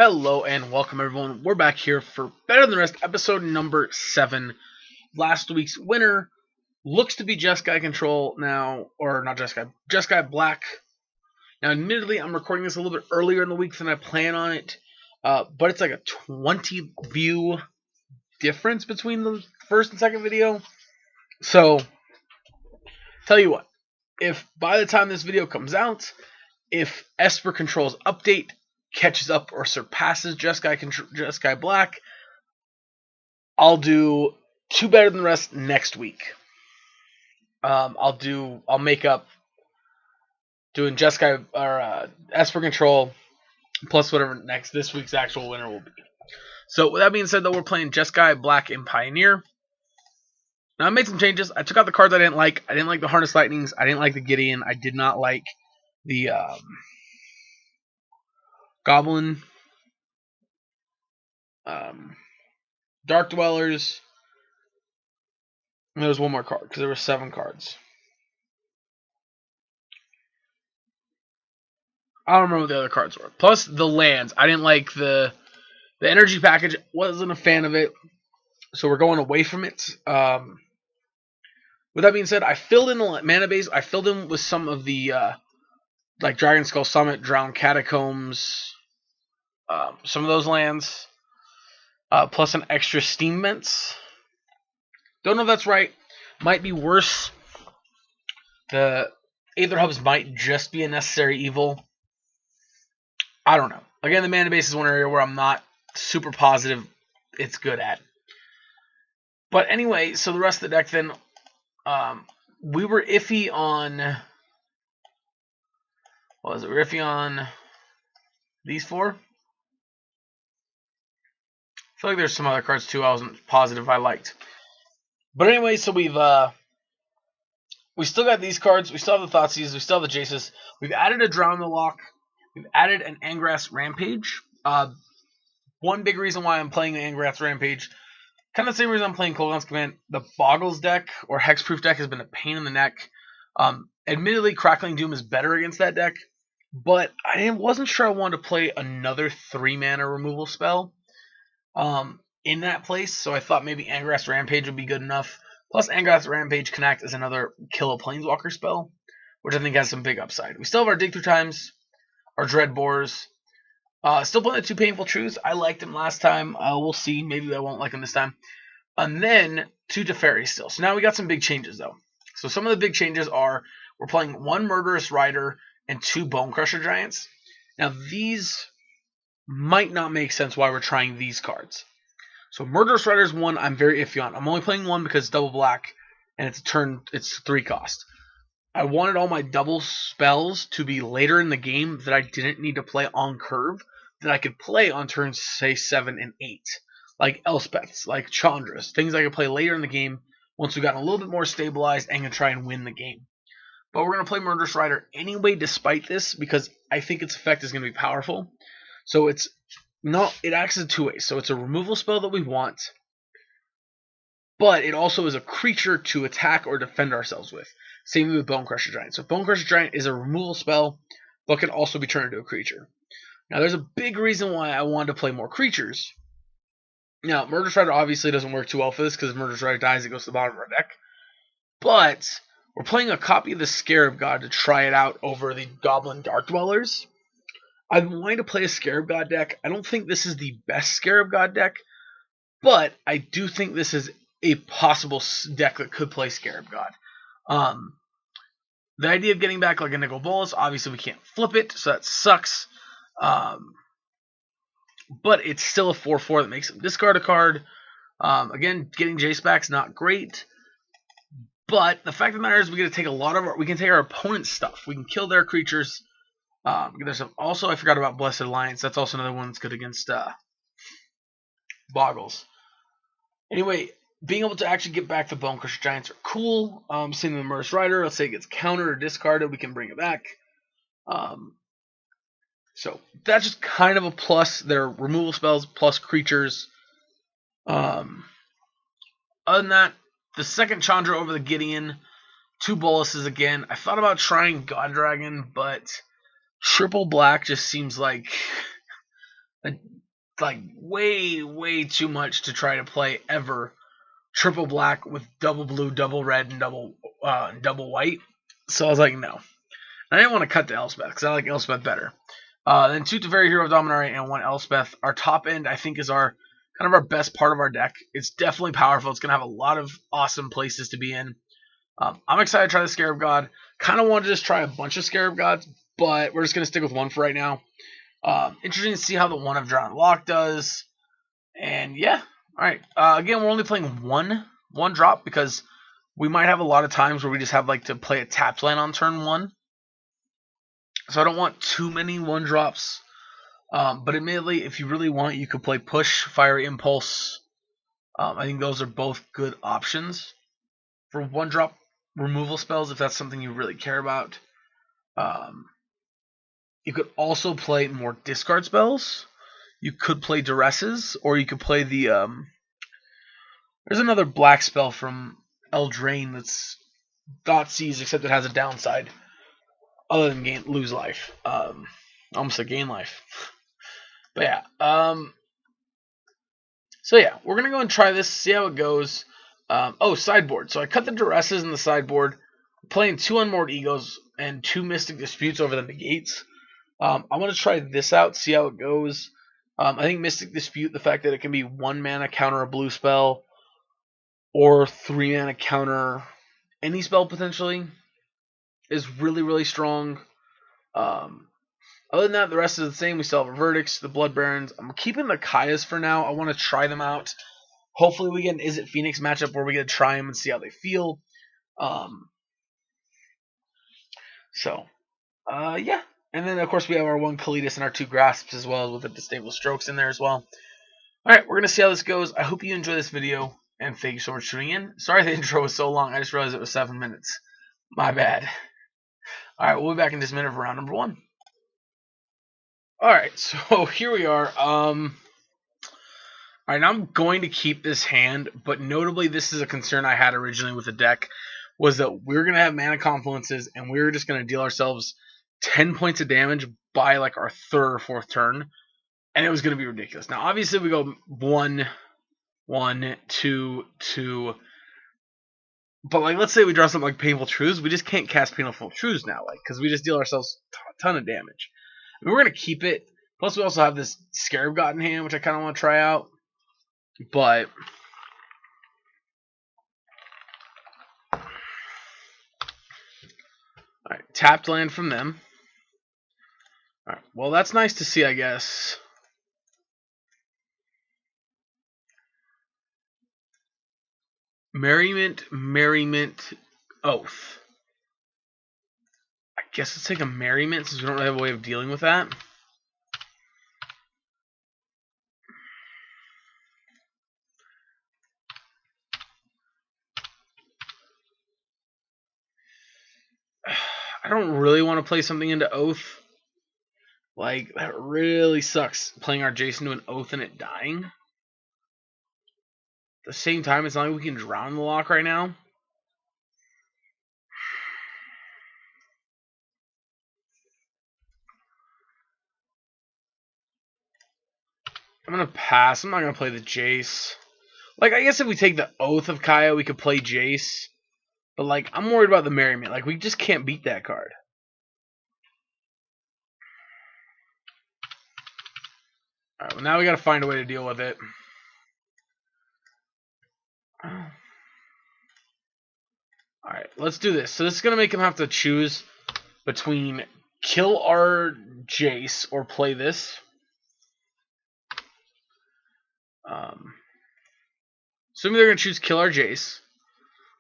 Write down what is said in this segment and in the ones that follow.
Hello and welcome everyone. We're back here for Better Than the Rest, episode number 7. Last week's winner looks to be Jeskai Control now, or not Jeskai, Jeskai Black. Now, admittedly, I'm recording this a little bit earlier in the week than I plan on it, but it's like a 20 view difference between the first and second video. So, tell you what, if by the time this video comes out, if Esper Control's update catches up or surpasses Jeskai Black, I'll do 2 Better Than the Rest next week. I'll make up doing Jeskai or Esper Control plus whatever this week's actual winner will be. So with that being said, though, we're playing Jeskai Black and Pioneer. Now I made some changes. I took out the cards I didn't like. I didn't like the Harness Lightnings. I didn't like the Gideon. I did not like the Goblin, Dark Dwellers. And there was one more card because there were 7 cards. I don't remember what the other cards were. Plus the lands. I didn't like the energy package. Wasn't a fan of it. So we're going away from it. With that being said, I filled in the mana base. I filled in with some of the like Dragon Skull Summit, Drowned Catacombs, some of those lands, plus an extra Steam Vents. Don't know if that's right. Might be worse. The Aether Hubs might just be a necessary evil. I don't know. Again, the mana base is one area where I'm not super positive it's good at. But anyway, so the rest of the deck then, we were iffy on, what was it? We were iffy on these 4. I feel like there's some other cards too I wasn't positive I liked. But anyway, so we still got these cards. We still have the Thoughtseize. We still have the Jaces. We've added a Drown in the Loch. We've added an Angrass Rampage. One big reason why I'm playing the Angrass Rampage, kind of the same reason I'm playing Kolaghan's Command. The Boggles deck or Hexproof deck has been a pain in the neck. Admittedly, Crackling Doom is better against that deck, but I wasn't sure I wanted to play another 3-mana removal spell in that place, so I thought maybe Angrass Rampage would be good enough. Plus, Angrass Rampage can act as another kill a Planeswalker spell, which I think has some big upside. We still have our Dig Through Times, our Dread Boars. Still playing the 2 Painful Truths. I liked them last time. We'll see. Maybe I won't like them this time. And then 2 Teferi still. So now we got some big changes, though. So some of the big changes are we're playing 1 Murderous Rider and 2 Bonecrusher Giants. Now, these might not make sense why we're trying these cards. So Murderous Rider is one I'm very iffy on. I'm only playing 1 because it's double black, and it's 3 cost. I wanted all my double spells to be later in the game that I didn't need to play on curve, that I could play on turns, say, 7 and 8. Like Elspeths, like Chandras, things I could play later in the game once we got a little bit more stabilized and can try and win the game. But we're going to play Murderous Rider anyway despite this because I think its effect is going to be powerful. So it acts as 2 ways. So it's a removal spell that we want, but it also is a creature to attack or defend ourselves with. Same with Bonecrusher Giant. So Bonecrusher Giant is a removal spell, but can also be turned into a creature. Now, there's a big reason why I wanted to play more creatures. Now, Murderous Rider obviously doesn't work too well for this, because if Murderous Rider dies, it goes to the bottom of our deck. But we're playing a copy of the Scarab God to try it out over the Goblin Dark Dwellers. I've been wanting to play a Scarab God deck. I don't think this is the best Scarab God deck, but I do think this is a possible deck that could play Scarab God. The idea of getting back like a Nicol Bolas, obviously we can't flip it, so that sucks. But it's still a 4/4 that makes him discard a card. Again, getting Jace back's not great. But the fact of the matter is we can take our opponent's stuff. We can kill their creatures. Also, I forgot about Blessed Alliance. That's also another one that's good against Boggles. Anyway, being able to actually get back the Bonecrusher Giants are cool. Same with the Murderous Rider. Let's say it gets countered or discarded, we can bring it back. So that's just kind of a plus. They're removal spells plus creatures. Other than that, the second Chandra over the Gideon, 2 Boluses again. I thought about trying God Dragon, but triple black just seems like Like way too much to try to play ever triple black with double blue, double red, and double white. So I was like, no. I didn't want to cut to Elspeth because I like Elspeth better. Then two Teferi Hero of Dominaria and one Elspeth. Our top end, I think, is our kind of our best part of our deck. It's definitely powerful. It's going to have a lot of awesome places to be in. I'm excited to try the Scarab God. Kind of want to just try a bunch of Scarab Gods, but we're just going to stick with one for right now. Interesting to see how the one of Drown Lock does. And yeah, all right. Again, we're only playing one drop because we might have a lot of times where we just have like to play a tapped land on turn one. So I don't want too many one drops. But admittedly, if you really want, you could play Push, Fiery Impulse. I think those are both good options for one drop removal spells if that's something you really care about. You could also play more discard spells. You could play Duresses, or you could play the there's another black spell from Eldraine that's Thoughtseize, except it has a downside other than lose life. Almost a gain life. But yeah. So yeah, we're gonna go and try this, see how it goes. Sideboard. So I cut the Duresses in the sideboard, playing 2 Unmoored Egos and 2 Mystic Disputes over the negates. I'm gonna try this out, see how it goes. I think Mystic Dispute, the fact that it can be 1 mana counter a blue spell, or 3 mana counter any spell potentially, is really strong. Other than that, the rest is the same. We still have our Verdicts, the Blood Barons. I'm keeping the Kayas for now. I want to try them out. Hopefully we get an Izzet Phoenix matchup where we get to try them and see how they feel. Yeah. And then, of course, we have our 1 Kalitas and our 2 Grasps as well, with the Disdainful Strokes in there as well. Alright, we're going to see how this goes. I hope you enjoy this video, and thank you so much for tuning in. Sorry the intro was so long. I just realized it was 7 minutes. My bad. Alright, we'll be back in just a minute for round number 1. Alright, so here we are. Alright, I'm going to keep this hand, but notably this is a concern I had originally with the deck, was that we were going to have mana confluences, and we were just going to deal ourselves 10 points of damage by like our 3rd or 4th turn, and it was going to be ridiculous. Now, obviously, we go 1, 1, 2, 2, but like, let's say we draw something like Painful Truths, we just can't cast Painful Truths now, like, because we just deal ourselves a ton of damage. I mean, we're going to keep it. Plus, we also have this Scarab God in hand, which I kind of want to try out. But alright, tapped land from them. Alright, well, that's nice to see, I guess. Merriment, Oath. I guess let's take a Merriment since we don't really have a way of dealing with that. I don't really want to play something into Oath. Like, that really sucks, playing our Jason to an Oath and it dying. At the same time, it's not like we can drown the lock right now. I'm going to pass. I'm not going to play the Jace. Like, I guess if we take the Oath of Kaya, we could play Jace. But, like, I'm worried about the Merriment. Like, we just can't beat that card. Alright, well, now we gotta find a way to deal with it. Alright, let's do this. So this is gonna make him have to choose between kill our Jace or play this. Assuming they're gonna choose kill our Jace,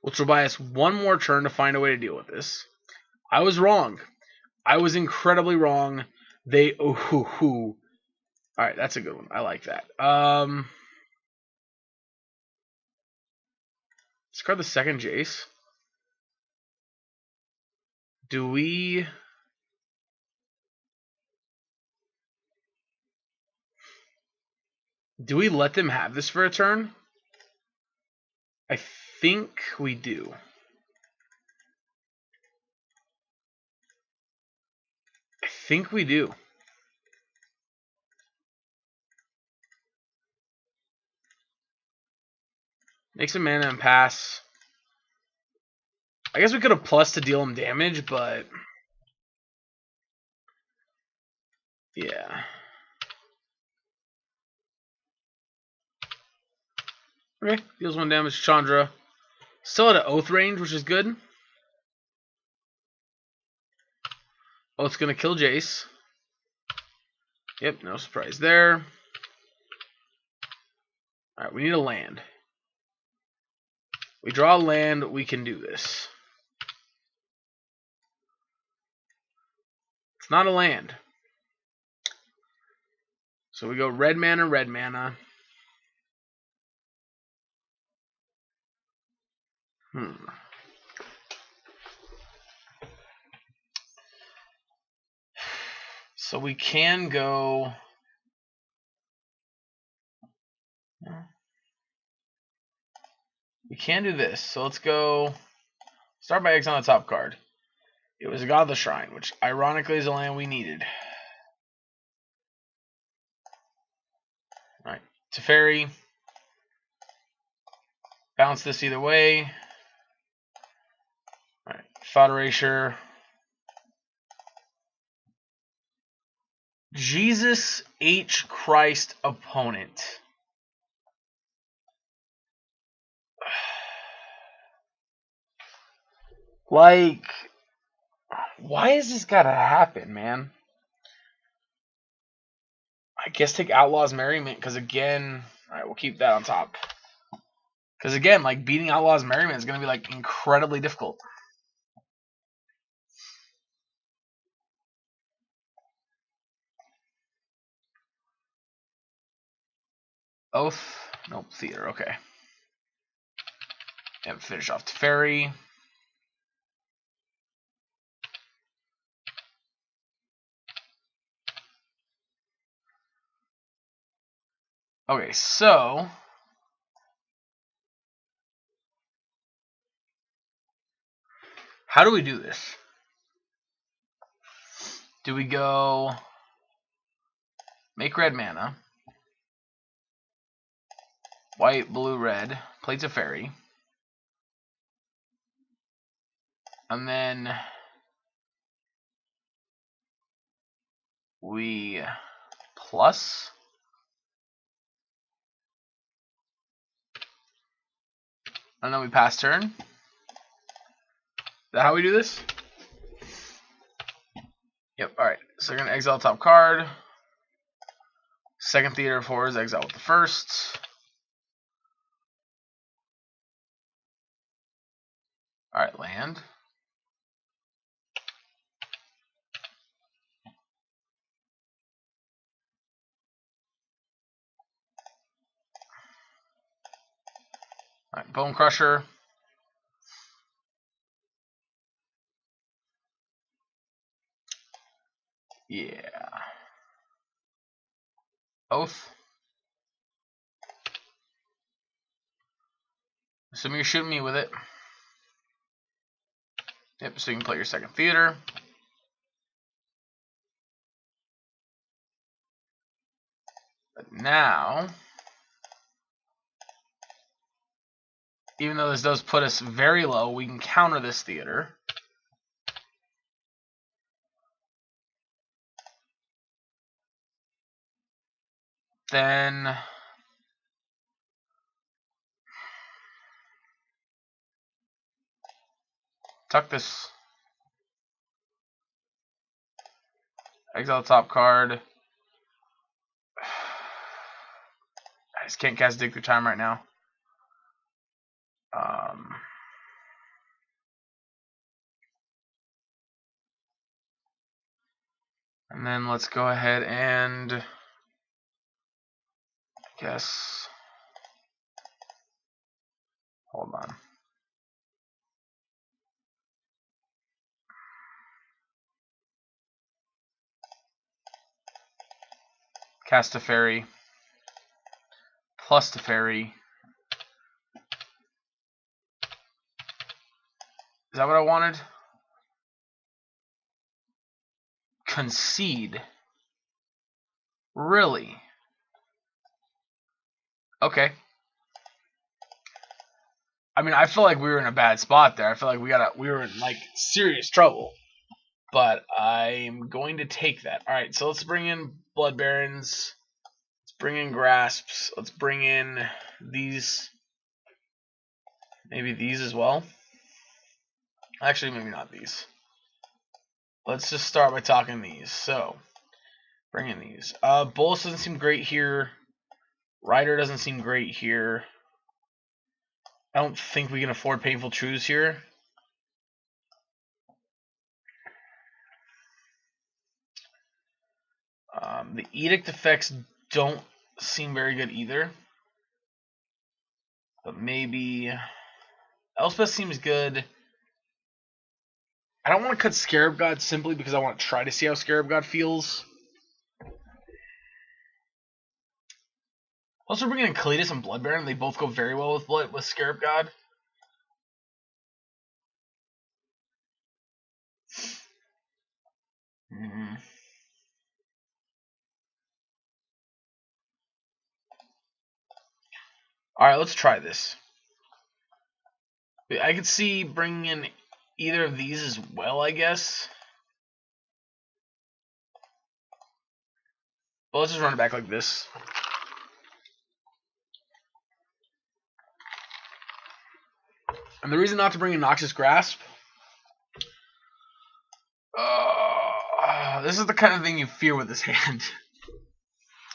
which will buy us 1 more turn to find a way to deal with this. I was wrong. I was incredibly wrong. They Alright, that's a good one. I like that. Discard the second Jace. Do we let them have this for a turn? I think we do. I think we do. Make some mana and pass. I guess we could have plus to deal him damage, but yeah. Okay, deals 1 damage to Chandra. Still at an Oath range, which is good. Oath's gonna kill Jace. Yep, no surprise there. Alright, we need a land. We draw a land, we can do this. It's not a land. So we go red mana, red mana. So we can go. We can do this. So let's go. Start by exiling the top card. It was a God of the Shrine, which ironically is a land we needed. Alright. Teferi. Bounce this either way. Alright. Thought Erasure. Jesus H. Christ opponent. Like, why is this gotta happen, man? I guess take Outlaw's Merriment, because again, alright, we'll keep that on top. Because again, like, beating Outlaw's Merriment is gonna be, like, incredibly difficult. Oath. Nope, Theater, okay. And finish off Teferi. Okay, so how do we do this? Do we go make red mana, white, blue, red, play Teferi, and then we plus, and then we pass turn? Is that how we do this? Yep, alright. So we're going to exile top card. Second Theater of Horrors, exile with the first. Alright, land. Alright, Bone Crusher. Yeah. Oath. Assuming you're shooting me with it. Yep, so you can play your second Theater. But now, even though this does put us very low, we can counter this Theater. Then tuck this. Exile top card. I just can't cast Dig Through Time right now. And then let's go ahead and I guess hold on. Cast a fairy. Plus the fairy. Is that what I wanted? Concede. Really? Okay. I mean, I feel like we were in a bad spot there. I feel like we were in like serious trouble. But I'm going to take that. All right, so let's bring in Blood Barons. Let's bring in Grasps. Let's bring in these. Maybe these as well. Actually, maybe not these. Let's just start by talking these. So, bring in these. Bolus doesn't seem great here. Rider doesn't seem great here. I don't think we can afford Painful Truths here. The Edict effects don't seem very good either. But maybe Elspeth seems good. I don't want to cut Scarab God simply because I want to try to see how Scarab God feels. Also, bringing in Kalidas and Blood Baron, they both go very well with Scarab God. Alright, let's try this. I could see bringing in either of these as well, I guess. But let's just run it back like this. And the reason not to bring in Noxious Grasp, this is the kind of thing you fear with this hand.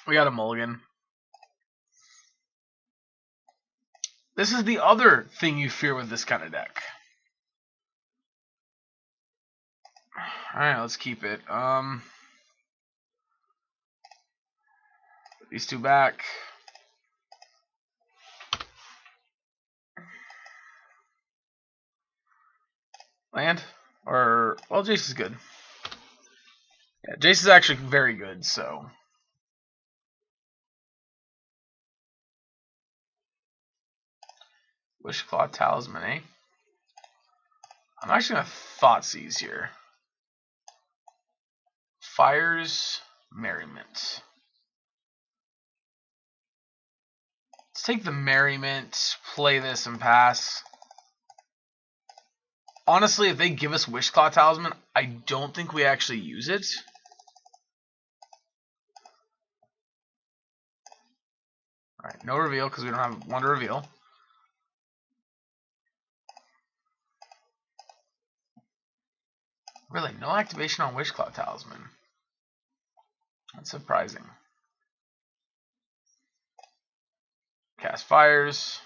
We got a mulligan. This is the other thing you fear with this kind of deck. Alright, let's keep it. Put these two back. Land? Or, well, Jace is good. Yeah, Jace is actually very good, so. Wishclaw Talisman, eh? I'm actually going to Thoughtseize here. Fires Merriment. Let's take the Merriment, play this, and pass. Honestly, if they give us Wishclaw Talisman, I don't think we actually use it. Alright, no reveal because we don't have one to reveal. Really, no activation on Wishclaw Talisman. That's surprising. Cast Fires.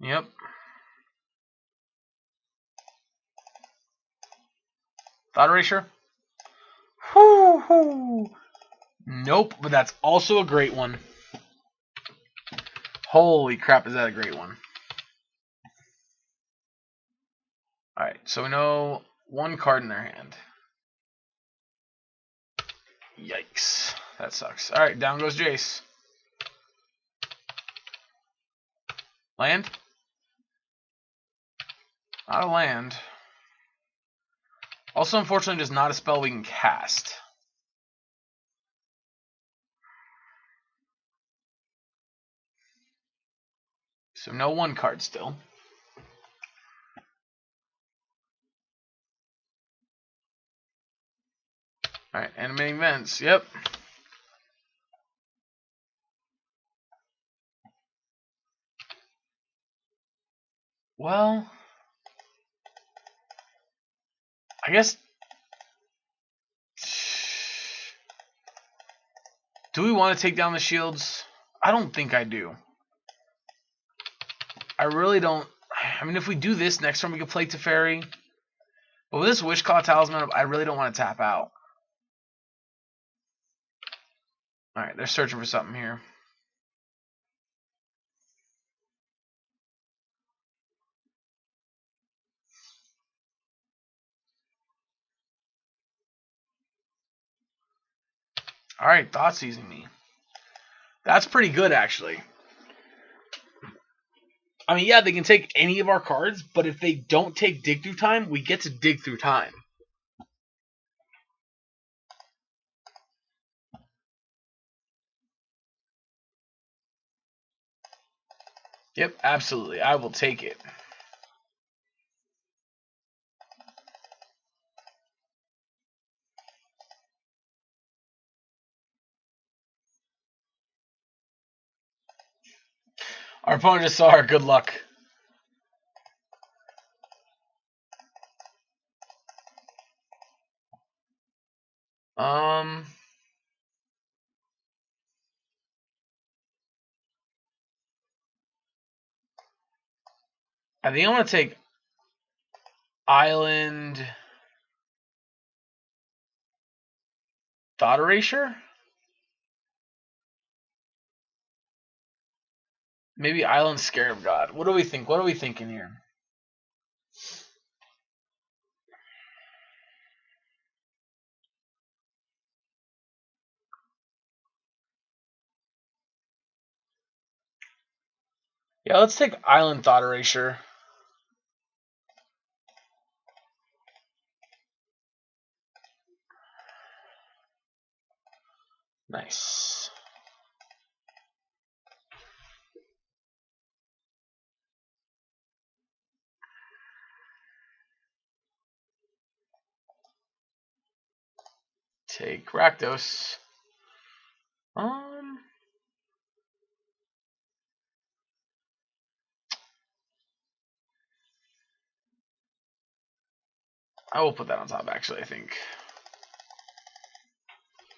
Yep. Thought Erasure? Whoo-hoo. Nope, but that's also a great one. Holy crap, is that a great one. Alright, so we know one card in their hand. Yikes. That sucks. Alright, down goes Jace. Land? Not a land. Also, unfortunately, just not a spell we can cast. So no one card still. Alright, animating vents. Yep. Well, I guess. Do we want to take down the shields? I don't think I do. I really don't. I mean, if we do this, next turn we can play Teferi. But with this Wishclaw Talisman, I really don't want to tap out. Alright, they're searching for something here. Alright, Thoughtseizing me. That's pretty good, actually. I mean, yeah, they can take any of our cards, but if they don't take Dig Through Time, we get to Dig Through Time. Yep, absolutely. I will take it. Our opponent just saw our good luck. I think I want to take Island Thought Erasure. Maybe Island Scarab God. What do we think? What are we thinking here? Yeah, let's take Island Thought Erasure. Nice. Take Rakdos. I will put that on top, actually, I think.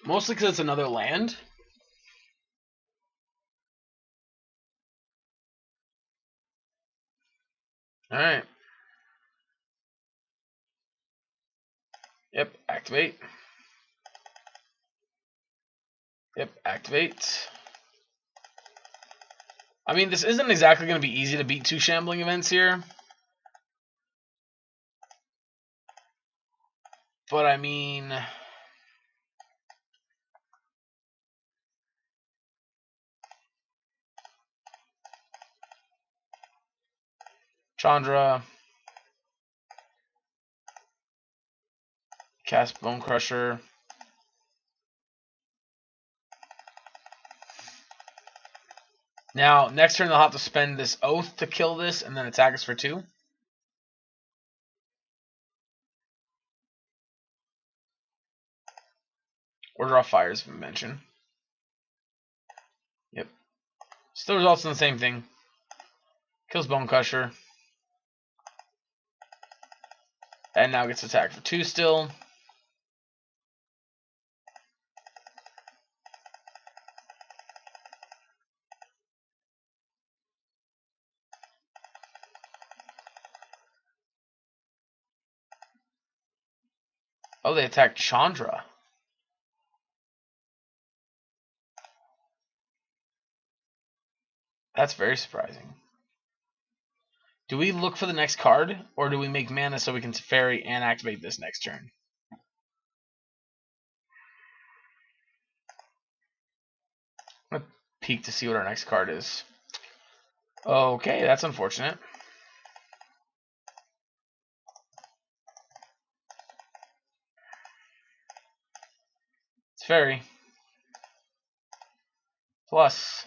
Mostly because it's another land. Alright. Yep, activate. Yep, activate. I mean, this isn't exactly going to be easy to beat 2 Shambling Events here. But, I mean... Chandra. Cast Bone Crusher. Now, next turn they'll have to spend this Oath to kill this and then attack us for 2. Or draw Fires, if we mention. Yep. Still results in the same thing. Kills Bone Crusher. And now gets attacked for 2 still. Oh, they attacked Chandra. That's very surprising. Do we look for the next card, or do we make mana so we can fairy and activate this next turn? I'm going to peek to see what our next card is. Okay, that's unfortunate. It's fairy. Plus.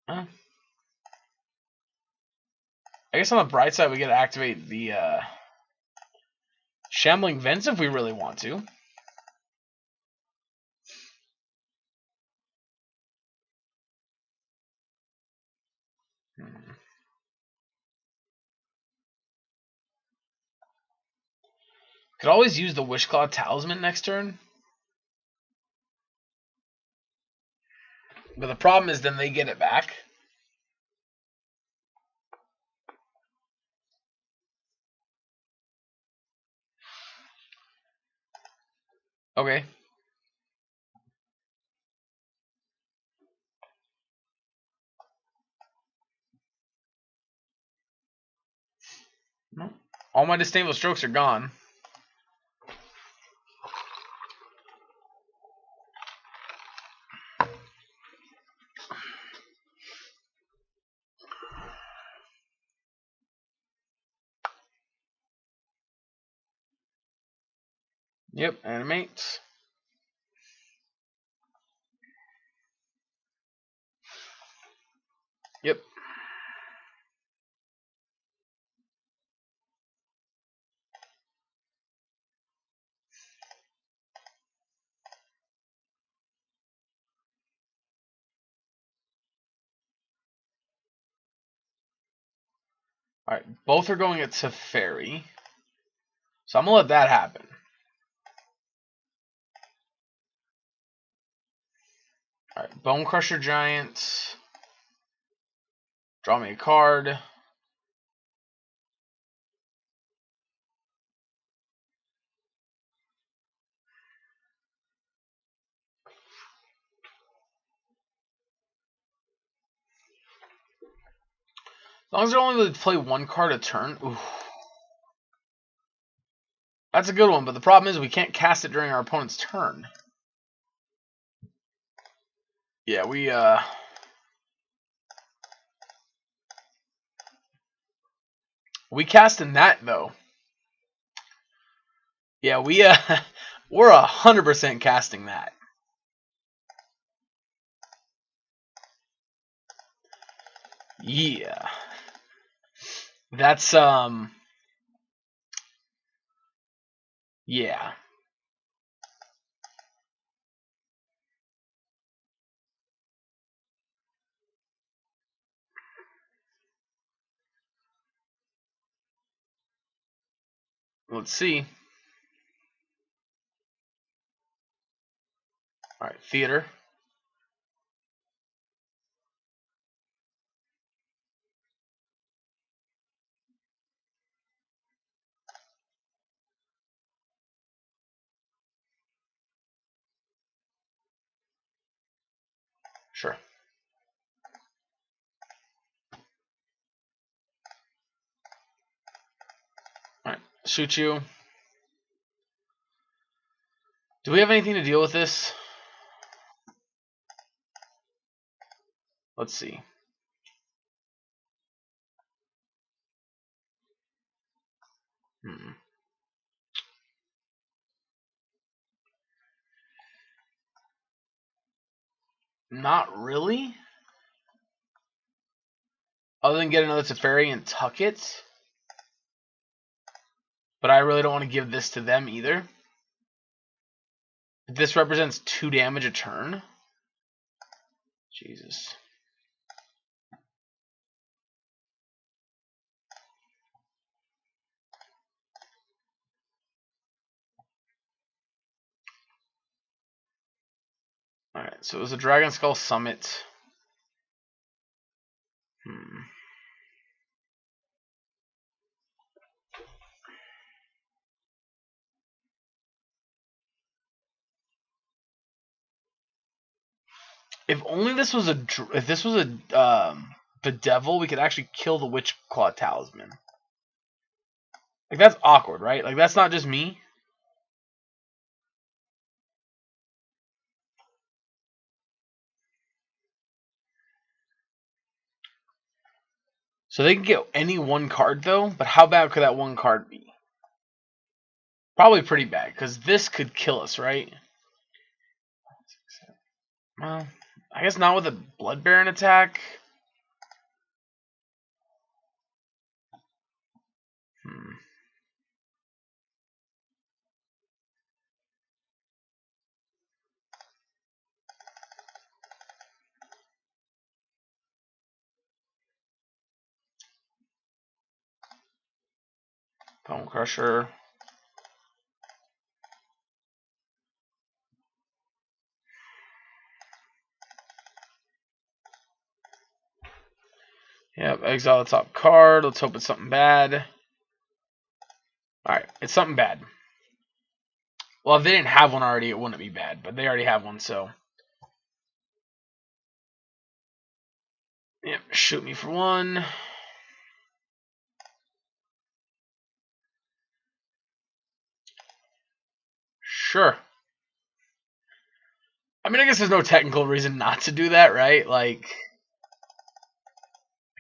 Huh? I guess on the bright side, we get to activate the Shambling Vents if we really want to. Could always use the Wishclaw Talisman next turn. But the problem is then they get it back. Okay. All my disdainful strokes are gone. Yep, animate. Yep. Alright, both are going at Teferi. So I'm going to let that happen. Alright, Bone Crusher Giant. Draw me a card. As long as they're only able to play one card a turn. Ooh. That's a good one, but the problem is we can't cast it during our opponent's turn. Yeah, we cast in that though. Yeah, we're 100% casting that. Yeah. That's yeah. Let's see. Alright, theater. Sure. Alright, shoot you. Do we have anything to deal with this? Let's see. Not really. Other than get another Teferi and tuck it. But I really don't want to give this to them either. This represents 2 damage a turn. Jesus. Alright, so it was a Dragon Skull Summit. If only this was the devil, we could actually kill the Witch Claw Talisman. Like, that's awkward, right? Like, that's not just me. So they can get any one card, though, but how bad could that one card be? Probably pretty bad, because this could kill us, right? Well, I guess not with a Blood Baron attack. Bone Crusher. Yep, exile the top card. Let's hope it's something bad. Alright, it's something bad. Well, if they didn't have one already, it wouldn't be bad, but they already have one, so. Yep, shoot me for 1. Sure. I mean, I guess there's no technical reason not to do that, right? Like,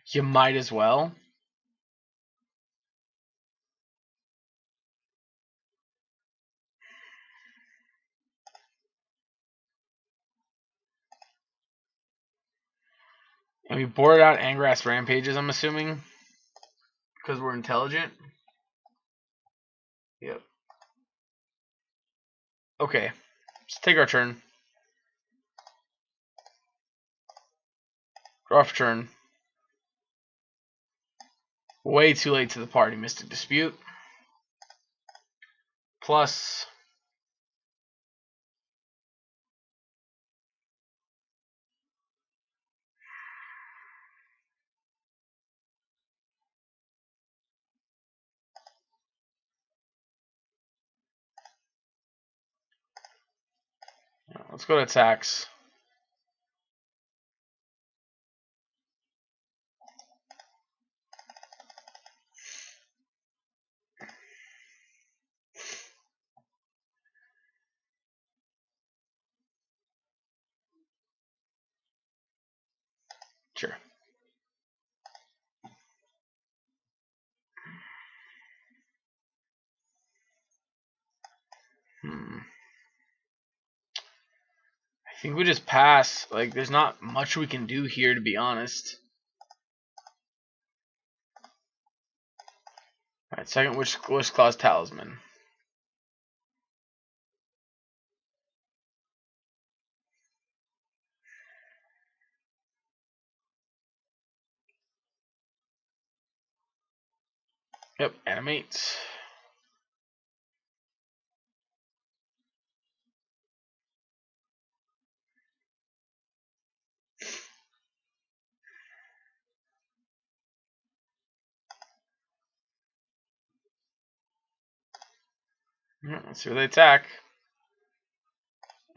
you might as well. And we boarded out Angrass Rampages, I'm assuming. Because we're intelligent. Yep. Okay. Let's take our turn. Draw for turn. Way too late to the party, Mystic Dispute. Plus. Let's go to attacks. Sure. I think we just pass. Like, there's not much we can do here, to be honest. Alright, second Wish Claw's Talisman. Yep, animate. Let's see where they attack.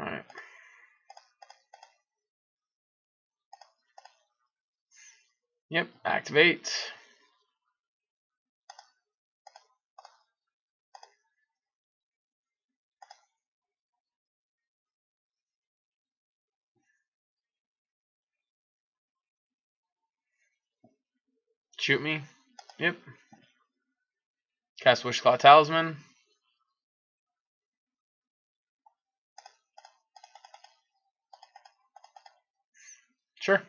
Alright. Yep, activate. Shoot me. Yep. Cast Wish Claw Talisman. Sure.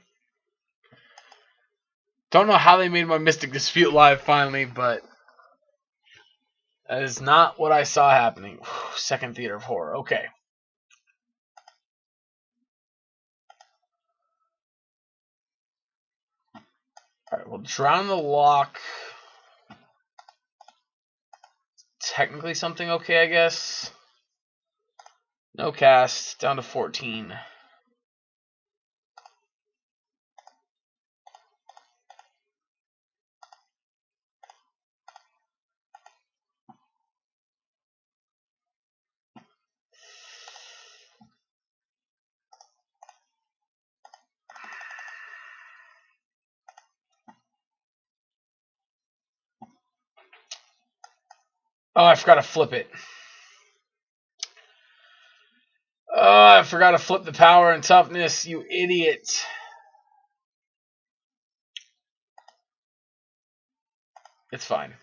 Don't know how they made my Mystic Dispute live finally, but that is not what I saw happening. Second Theater of Horror. Okay. Alright, we'll drown the lock. Technically something okay, I guess. No cast. Down to 14. Oh, I forgot to flip it. Oh, I forgot to flip the power and toughness, you idiot. It's fine.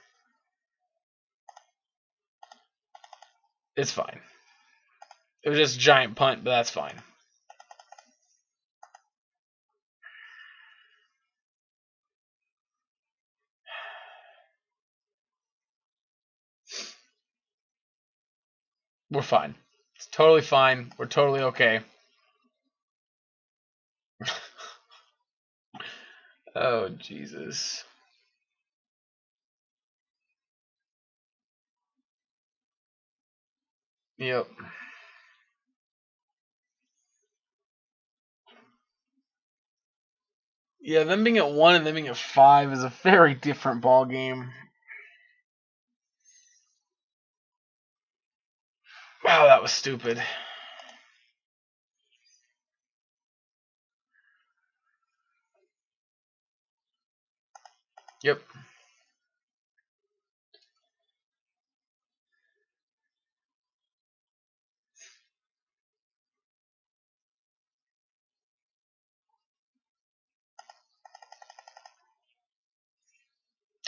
It's fine. It was just a giant punt, but that's fine. We're fine. It's totally fine. We're totally okay. Oh, Jesus. Yep. Yeah, them being at 1 and them being at 5 is a very different ball game. Wow, that was stupid. Yep.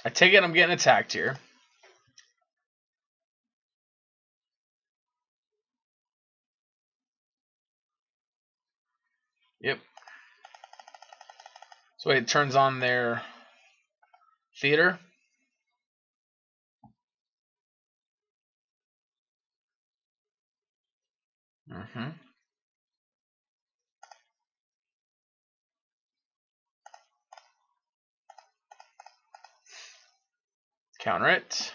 I take it I'm getting attacked here. Yep. So it turns on their theater. Mm-hmm. Counter it.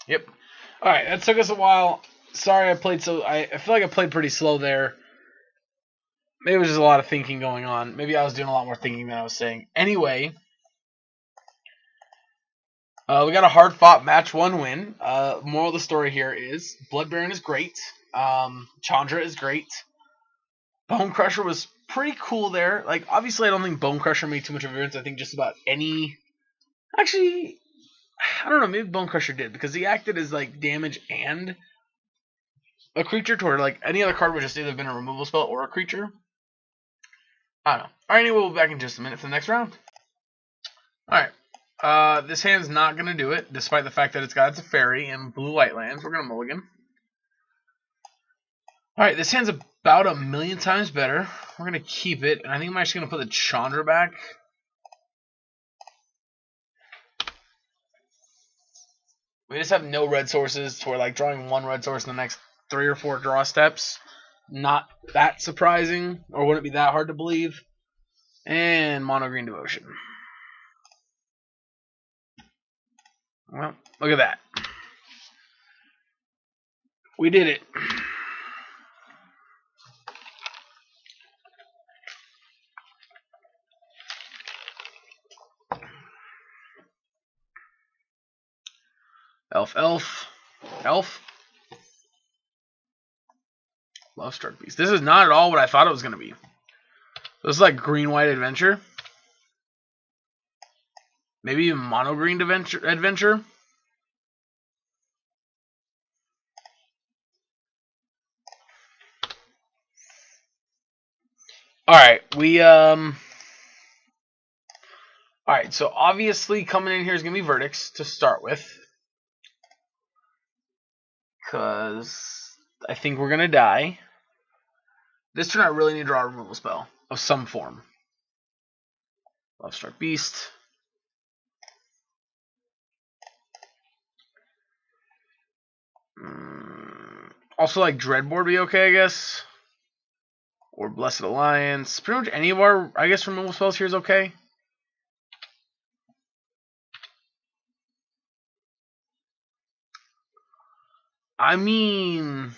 Yep. All right, that took us a while. Sorry, I feel like I played pretty slow there. Maybe it was just a lot of thinking going on. Maybe I was doing a lot more thinking than I was saying. Anyway, we got a hard fought match 1 win. Moral of the story here is Blood Baron is great. Chandra is great. Bone Crusher was pretty cool there. Like, obviously, I don't think Bone Crusher made too much of a difference. I think just about any. Actually, I don't know. Maybe Bone Crusher did because he acted as like damage and a creature to where like any other card would just either been a removal spell or a creature. I don't know. Alright, anyway, we'll be back in just a minute for the next round. Alright. This hand's not going to do it, despite the fact that it's got its fairy and blue white lands. We're going to mulligan. Alright, this hand's about a million times better. We're going to keep it, and I think I'm actually going to put the Chandra back. We just have no red sources, so we're like drawing 1 red source in the next 3 or 4 draw steps. Not that surprising, or wouldn't be that hard to believe. And Mono Green Devotion. Well, look at that. We did it. Elf. Love Struck Beast. This is not at all what I thought it was going to be. This is like green-white adventure. Maybe even mono-green adventure. Alright, Alright, so obviously coming in here is going to be Verdicts to start with. Because I think we're going to die. This turn I really need to draw a removal spell of some form. Love Struck Beast. Also, like, Dreadboard be okay, I guess. Or Blessed Alliance. Pretty much any of our, I guess, removal spells here is okay. I mean,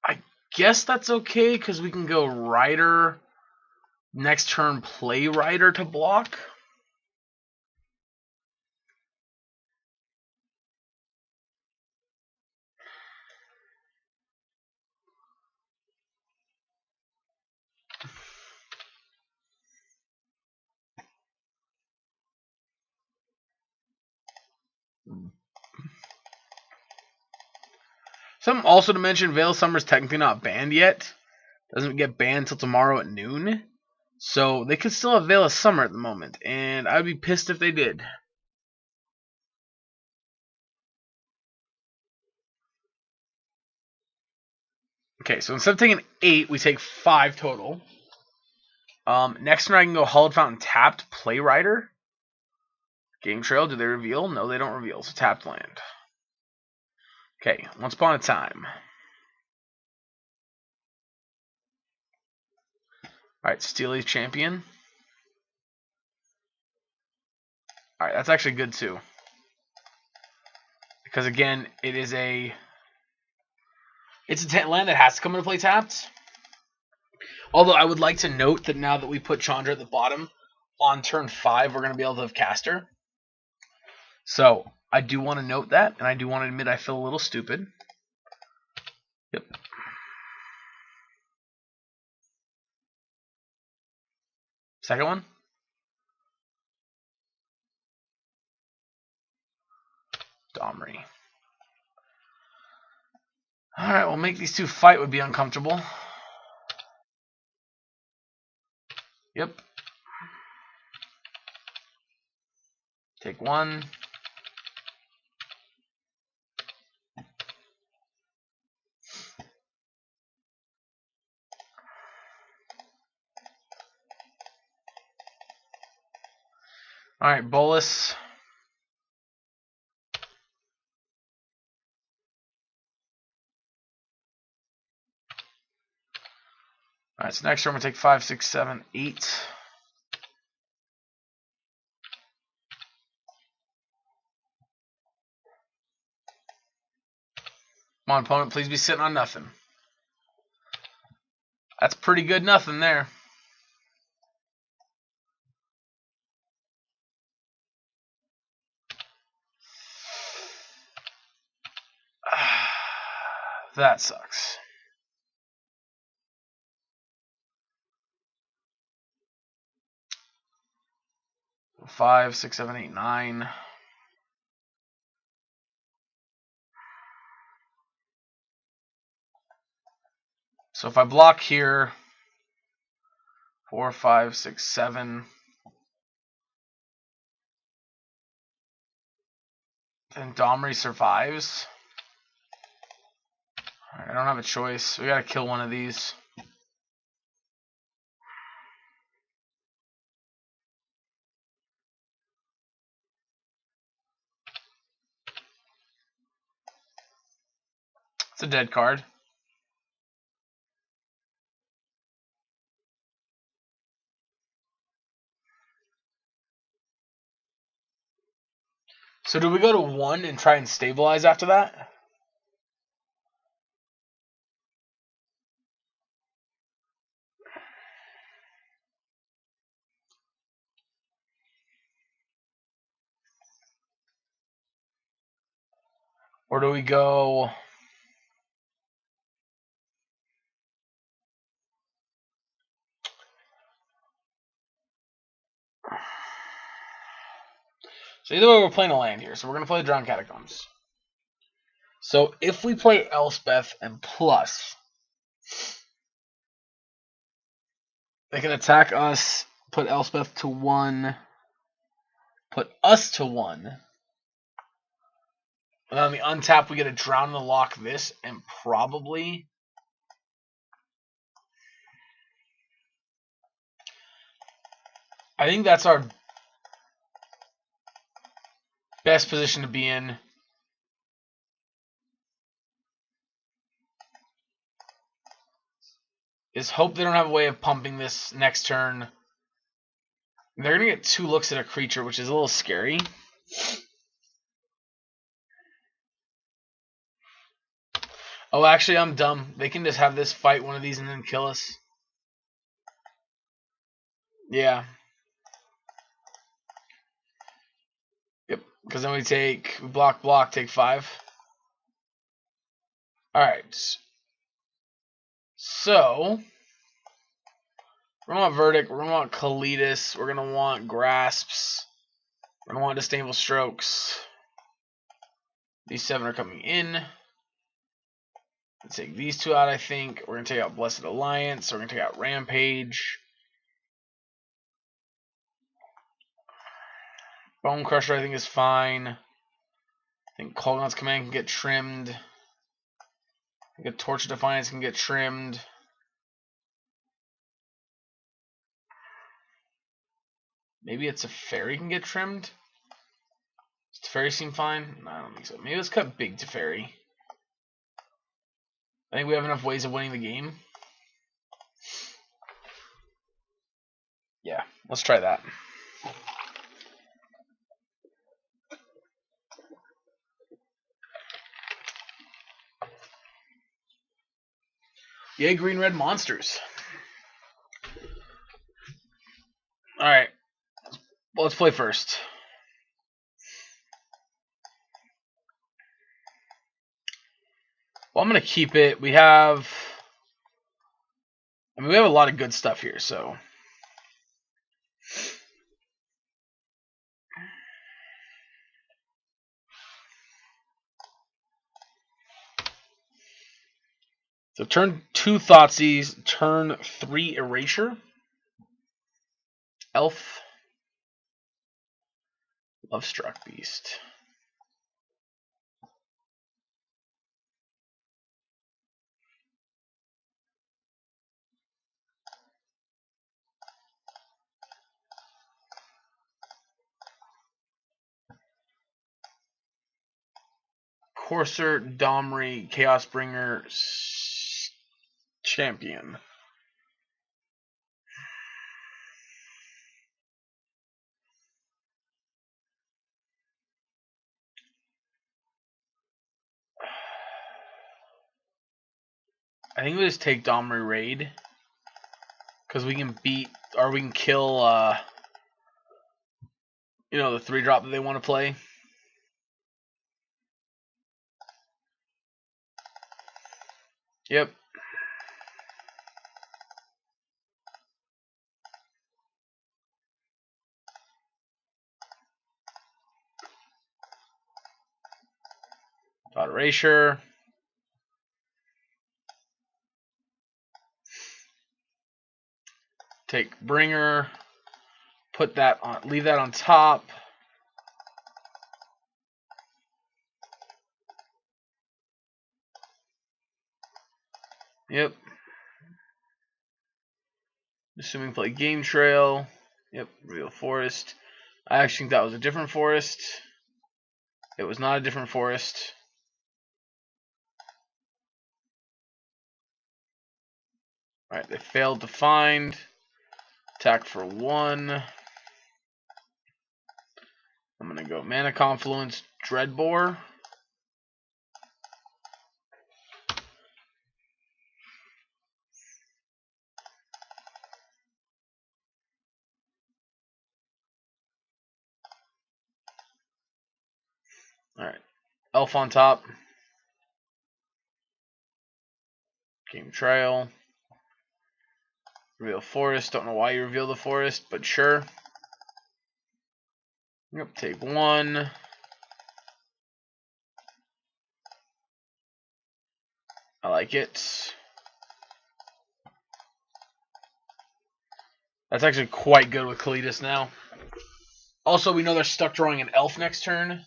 I guess that's okay because we can go Rider. Next turn, play Rider to block. Something also to mention, Veil of Summer is technically not banned yet. Doesn't get banned until tomorrow at noon. So they could still have Veil of Summer at the moment, and I'd be pissed if they did. Okay, so instead of taking 8, we take 5 total. Next turn I can go Hallowed Fountain tapped, play Rider. Game Trail, do they reveal? No, they don't reveal, so tapped land. Okay, Once Upon a Time. Alright, Steely's Champion. Alright, that's actually good too. Because again, it's a land that has to come into play tapped. Although I would like to note that now that we put Chandra at the bottom, on turn 5 we're going to be able to have Caster. So I do want to note that, and I do want to admit I feel a little stupid. Yep. Second one. Domri. Alright, well, make these two fight would be uncomfortable. Yep. Take 1. Alright, Bolus. Alright, so next turn I'm going to take 5, 6, 7, 8. Come on, opponent, please be sitting on nothing. That's pretty good nothing there. That sucks. 5, 6, 7, 8, 9. So if I block here, 4, 5, 6, 7, then Domri survives. Alright, I don't have a choice. We gotta kill one of these. It's a dead card. So do we go to 1 and try and stabilize after that? Or do we go... So either way, we're playing a land here. So we're going to play the Drowned Catacombs. So if we play Elspeth and plus, they can attack us, put Elspeth to 1, put us to 1. And on the untap, we get to Drown the Lock this, and probably... I think that's our best position to be in. Is hope they don't have a way of pumping this next turn. They're going to get 2 looks at a creature, which is a little scary. Oh, actually, I'm dumb. They can just have this fight one of these and then kill us. Yeah. Yep. Because then we block, take 5. Alright. So, we're going to want Verdict. We're going to want Kalitas. We're going to want Grasps. We're going to want Disdainful Strokes. These 7 are coming in. Let's take these 2 out, I think. We're going to take out Blessed Alliance. We're going to take out Rampage. Bone Crusher, I think, is fine. I think Kolgon's Command can get trimmed. I think a Torch of Defiance can get trimmed. Maybe it's a Teferi can get trimmed. Does Teferi seem fine? No, I don't think so. Maybe let's cut Big Teferi. I think we have enough ways of winning the game. Yeah, let's try that. Yay, green, red monsters. Alright. Well, let's play first. Well, I'm going to keep it. We have a lot of good stuff here, so. So turn 2 Thoughtseize, turn 3 Erasure. Elf. Lovestruck Beast. Courser, Domri, Chaos Bringer, Champion. I think we just take Domri Raid. Because we can beat, or we can kill, the 3-drop that they want to play. Yep. Thought Erasure. Take Bringer. Put that on, leave that on top. Yep. Assuming play Game Trail. Yep, Real Forest. I actually think that was a different forest. It was not a different forest. Alright, they failed to find. Attack for 1. I'm going to go Mana Confluence, Dreadbore. Alright. Elf on top. Game Trail. Reveal Forest. Don't know why you reveal the forest, but sure. Yep, take 1. I like it. That's actually quite good with Kalidas now. Also, we know they're stuck drawing an elf next turn.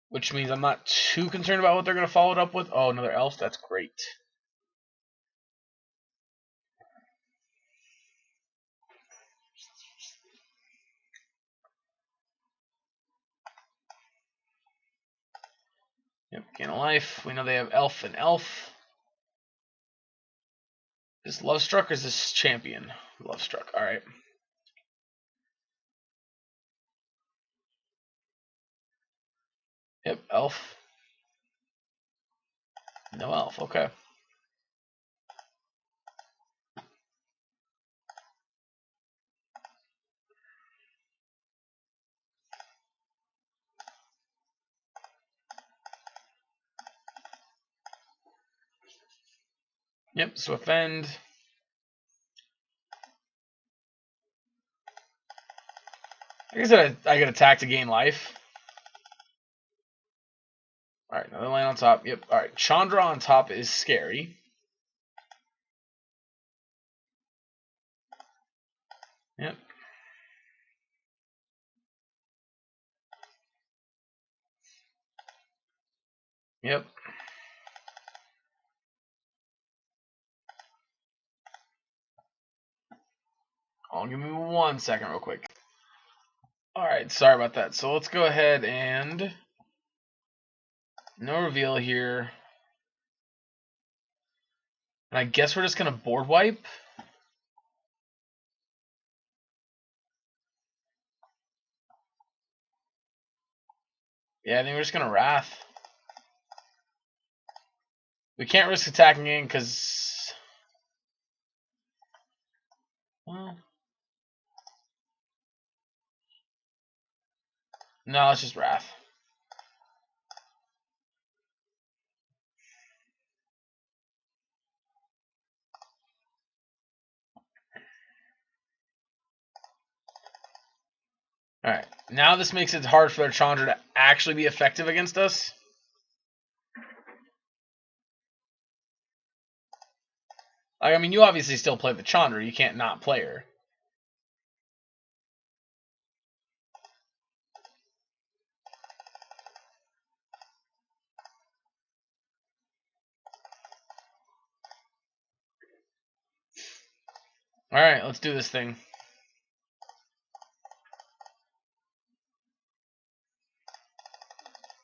Which means I'm not too concerned about what they're going to follow it up with. Oh, another elf? That's great. Yep, gain a life. We know they have elf and elf. Is Lovestruck or is this champion? Lovestruck, alright. Yep, elf. No elf, okay. Yep, Swift End. I guess I get attack to gain life. Alright, another land on top. Yep, alright. Chandra on top is scary. Yep. Yep. Oh, give me 1 second real quick. Alright, sorry about that. So let's go ahead and... No reveal here. And I guess we're just going to board wipe. Yeah, I think we're just going to Wrath. We can't risk attacking in because... Well... No, it's just Wrath. Alright, now this makes it hard for their Chandra to actually be effective against us. I mean, you obviously still play the Chandra. You can't not play her. Alright, let's do this thing.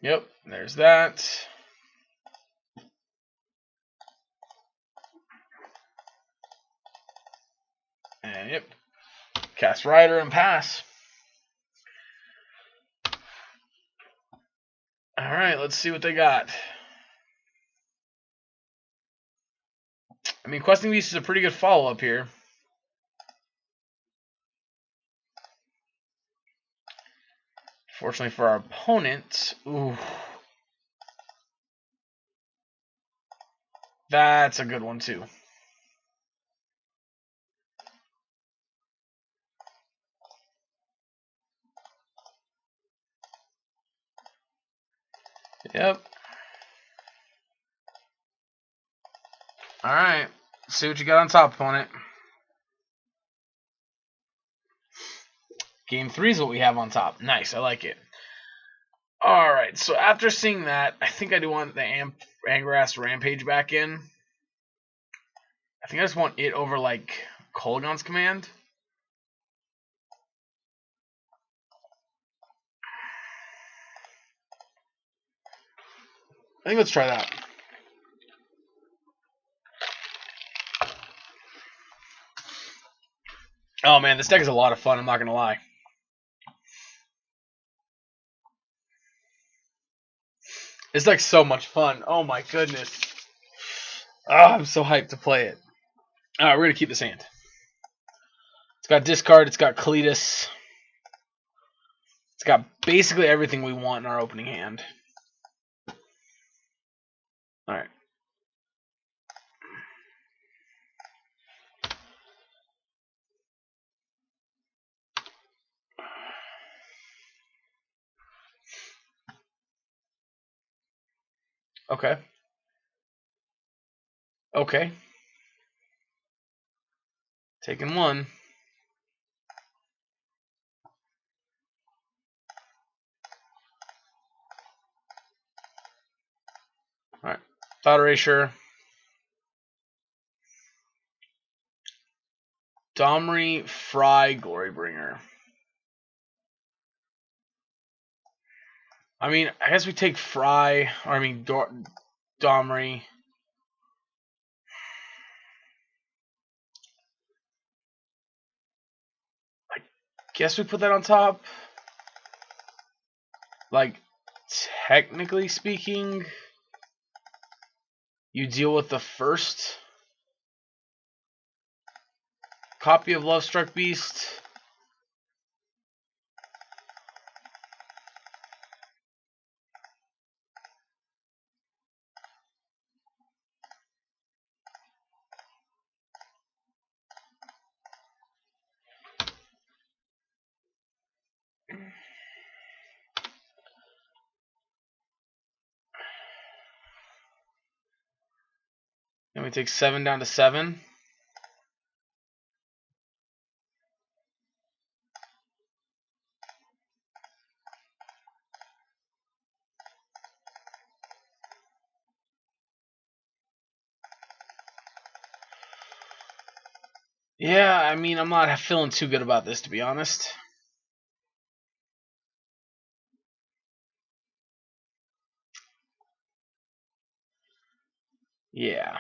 Yep, there's that. And yep, cast Rider and pass. Alright, let's see what they got. I mean, Questing Beast is a pretty good follow-up here. Fortunately for our opponent, ooh. That's a good one, too. Yep. Alright. See what you got on top, opponent. Game 3 is what we have on top. Nice, I like it. Alright, so after seeing that, I think I do want the Angrass Rampage back in. I think I just want it over, like, Kolaghan's command. I think let's try that. Oh man, this deck is a lot of fun, I'm not going to lie. This deck's so much fun. Oh my goodness. Oh, I'm so hyped to play it. Alright, we're going to keep this hand. It's got discard, it's got Cletus. It's got basically everything we want in our opening hand. Alright. Okay. Okay. Taking one. Alright. Thought Erasure. Domri, Fry, Glorybringer. I mean, I guess we take Fry, or I mean, Domri. I guess we put that on top. Like, technically speaking, you deal with the first copy of Lovestruck Beast. Then we take 7 down to 7. Yeah, I mean, I'm not feeling too good about this, to be honest. Yeah.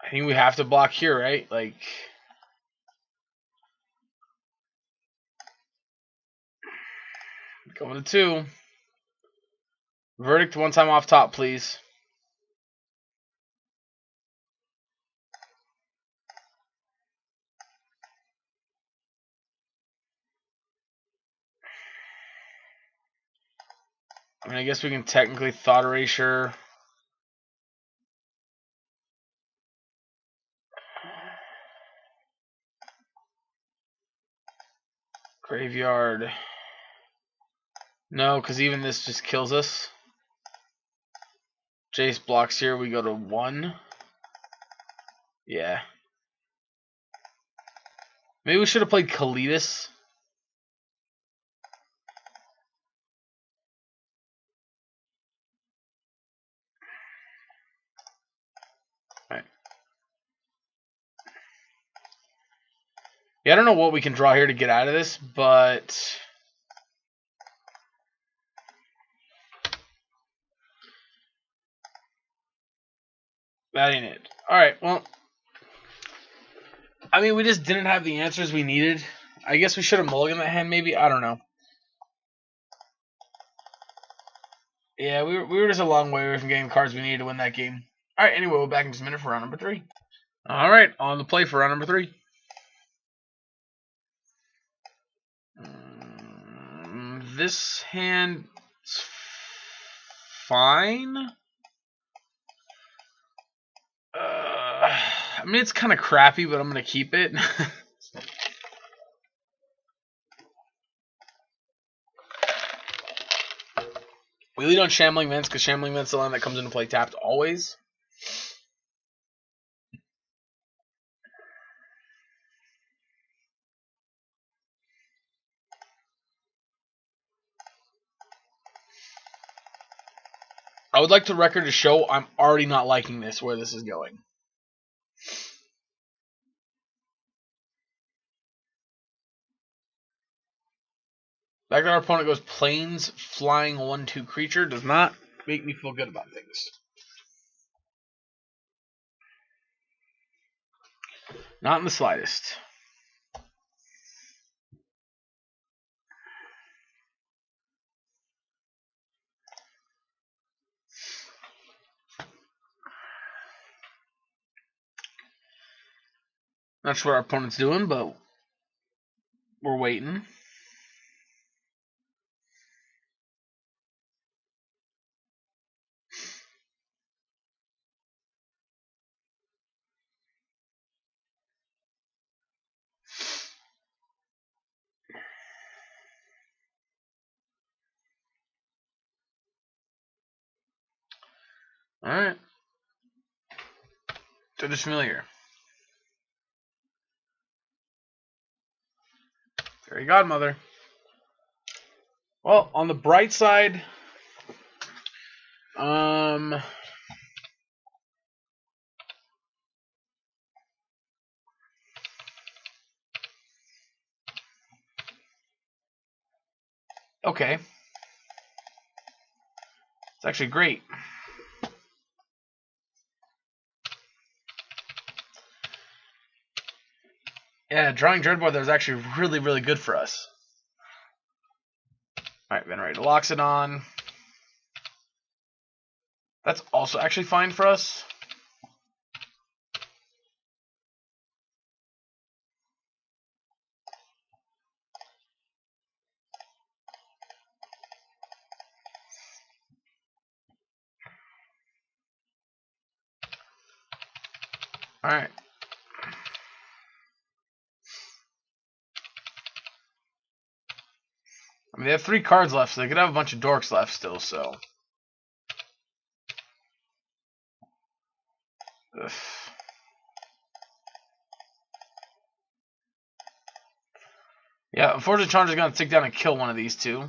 I think we have to block here, right? Like, going to 2. Verdict one time off top, please. I mean, I guess we can technically Thought Erasure. Graveyard. No, because even this just kills us. Jace blocks here. We go to 1. Yeah. Maybe we should have played Kalidas. Alright. Yeah, I don't know what we can draw here to get out of this, but that ain't it. Alright, well, I mean, we just didn't have the answers we needed. I guess we should have mulliganed that hand, maybe. I don't know. Yeah, we were just a long way away from getting the cards we needed to win that game. Alright, anyway, we'll be back in just a minute for round number 3. Alright, on the play for round number 3. This hand's fine. I mean, it's kind of crappy, but I'm going to keep it. We lead on Shambling Vents because Shambling Vents is the line that comes into play tapped always. I would like the record to show I'm already not liking this, where this is going. The fact that our opponent goes Plains Flying 1/2 creature does not make me feel good about things. Not in the slightest. Not sure what our opponent's doing, but we're waiting. Alright. To the familiar. Fairy Godmother. Well, on the bright side, okay. It's actually great. Yeah, drawing Dreadbore is actually really, really good for us. Alright, Venerate locks it on. That's also actually fine for us. Alright. I mean, they have 3 cards left, so they could have a bunch of dorks left still, so. Ugh. Yeah, unfortunately, Chandra's going to take down and kill one of these two.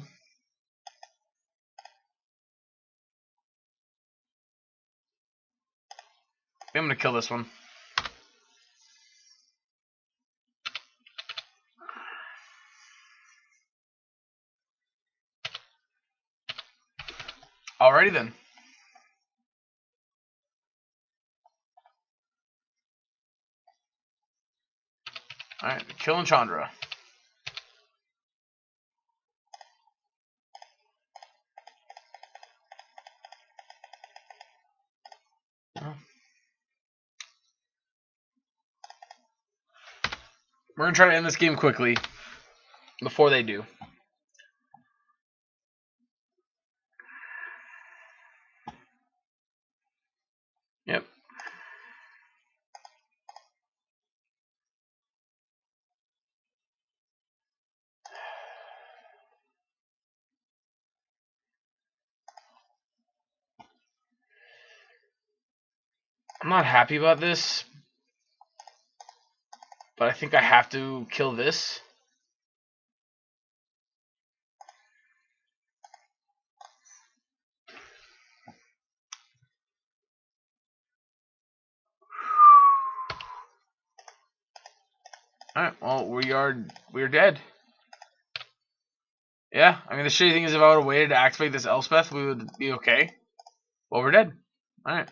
I'm going to kill this one. Alrighty then. Alright, killing Chandra. We're going to try to end this game quickly before they do. Yep. I'm not happy about this, but I think I have to kill this. Alright, well, we're dead. Yeah, I mean, the shitty thing is if I would have waited to activate this Elspeth, we would be okay. Well, we're dead. Alright.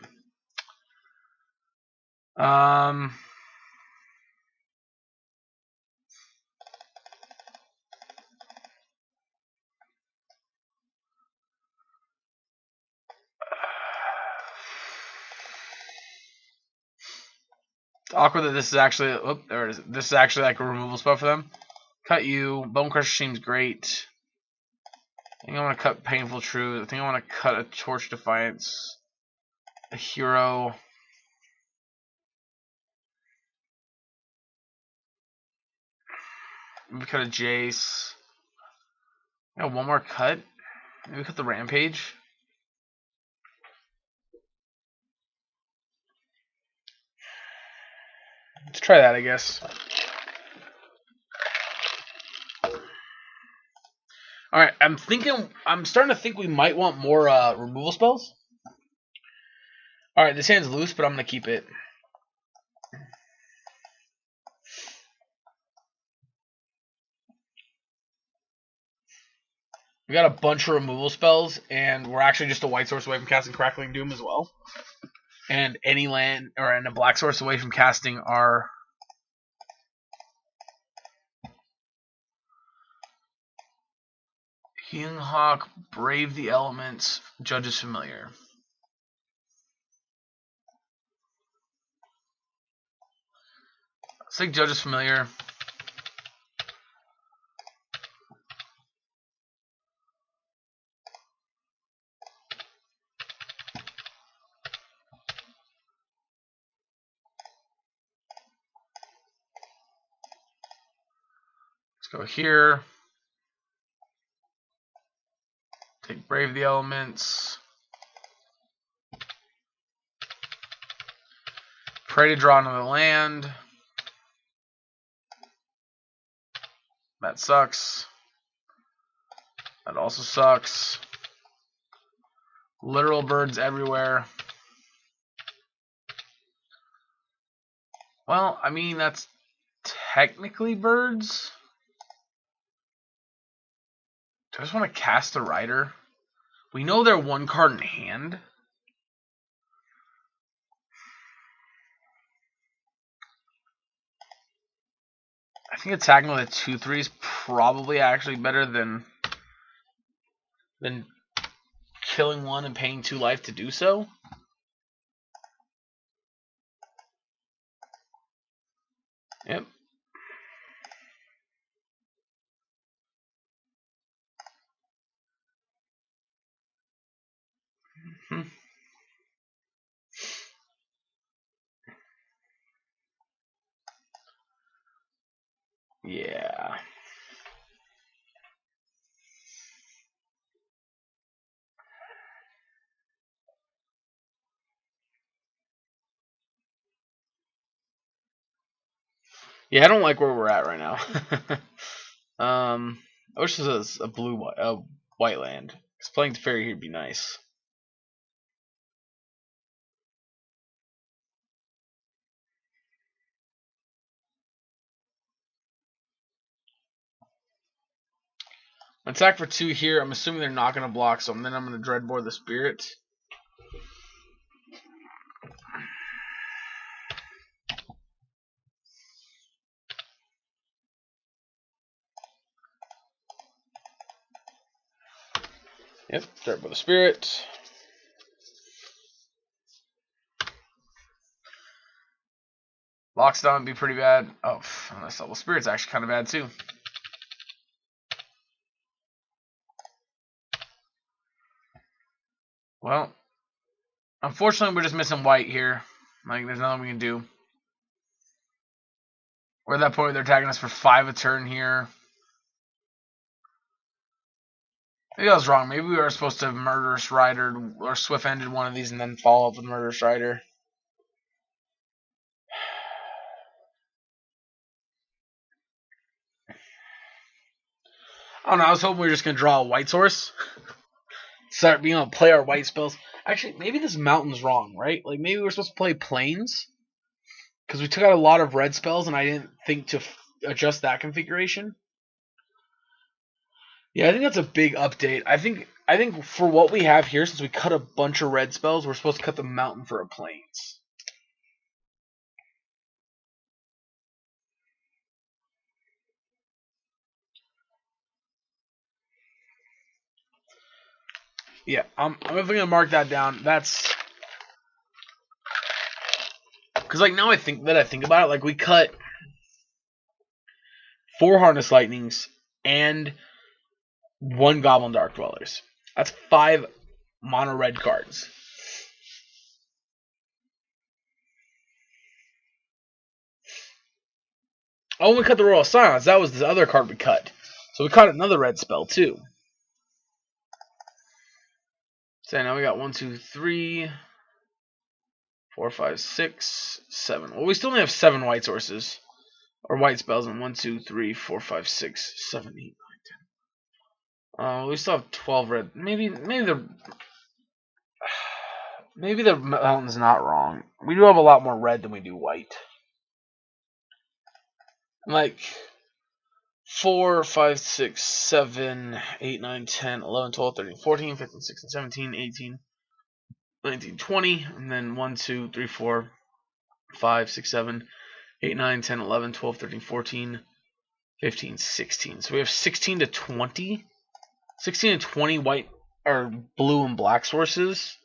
It's awkward that this is actually, oh, there it is. This is actually like a removal spell for them. Cut you. Bone Crusher seems great. I think I want to cut Painful Truth. I think I want to cut a Torch Defiance. A Hero. Maybe cut a Jace. I got one more cut. Maybe cut the Rampage. Let's try that, I guess. Alright, I'm starting to think we might want more removal spells. Alright, this hand's loose, but I'm going to keep it. We got a bunch of removal spells, and we're actually just a white source away from casting Crackling Doom as well. And any land, or and a black source away from casting our Healing Hawk, Brave the Elements, Judge's Familiar. Let's take Judge's Familiar. Let's go here. Take Brave the Elements. Pray to draw another land. That sucks. That also sucks. Literal birds everywhere. Well, I mean, that's technically birds. Do I just want to cast a Rider? We know they're one card in hand. I think attacking with a 2/3 is probably actually better than killing one and paying 2 life to do so. Yep. Yeah. Yeah, I don't like where we're at right now. I wish this was a white land. Because playing the fairy here would be nice. Attack for 2 here. I'm assuming they're not going to block, so then I'm going to Dreadbore the Spirit. Yep, Dreadbore the Spirit. Lockstone would be pretty bad. Oh, unless Level Spirit's actually kind of bad too. Well, unfortunately, we're just missing white here. Like, there's nothing we can do. We're at that point where they're attacking us for 5 a turn here. Maybe I was wrong. Maybe we were supposed to have Murderous Rider or Swift Ended one of these and then follow up with Murderous Rider. I don't know. I was hoping we were just going to draw a white source. Start being able to play our white spells. Actually, maybe this mountain's wrong, right? Like, maybe we're supposed to play plains. Because we took out a lot of red spells, and I didn't think to adjust that configuration. Yeah, I think that's a big update. I think for what we have here, since we cut a bunch of red spells, we're supposed to cut the mountain for a plains. Yeah, I'm definitely gonna mark that down. That's because like now I think about it, like we cut 4 Harness Lightnings and 1 Goblin Dark Dwellers. That's 5 mono red cards. Oh, we cut the Royal Silence. That was the other card we cut. So we cut another red spell too. So now we got 1, 2, 3, 4, 5, 6, 7. Well, we still only have 7 white sources. Or white spells in 1, 2, 3, 4, 5, 6, 7, 8, 9, 10. We still have 12 red. Maybe the mountain's not wrong. We do have a lot more red than we do white. Like 4, 5, 6, 7, 8, 9, 10, 11, 12, 13, 14, 15, 16, 17, 18, 19, 20, and then 1, 2, 3, 4, 5, 6, 7, 8, 9, 10, 11, 12, 13, 14, 15, 16. So we have 16 to 20. 16 to 20 white or blue and black sources.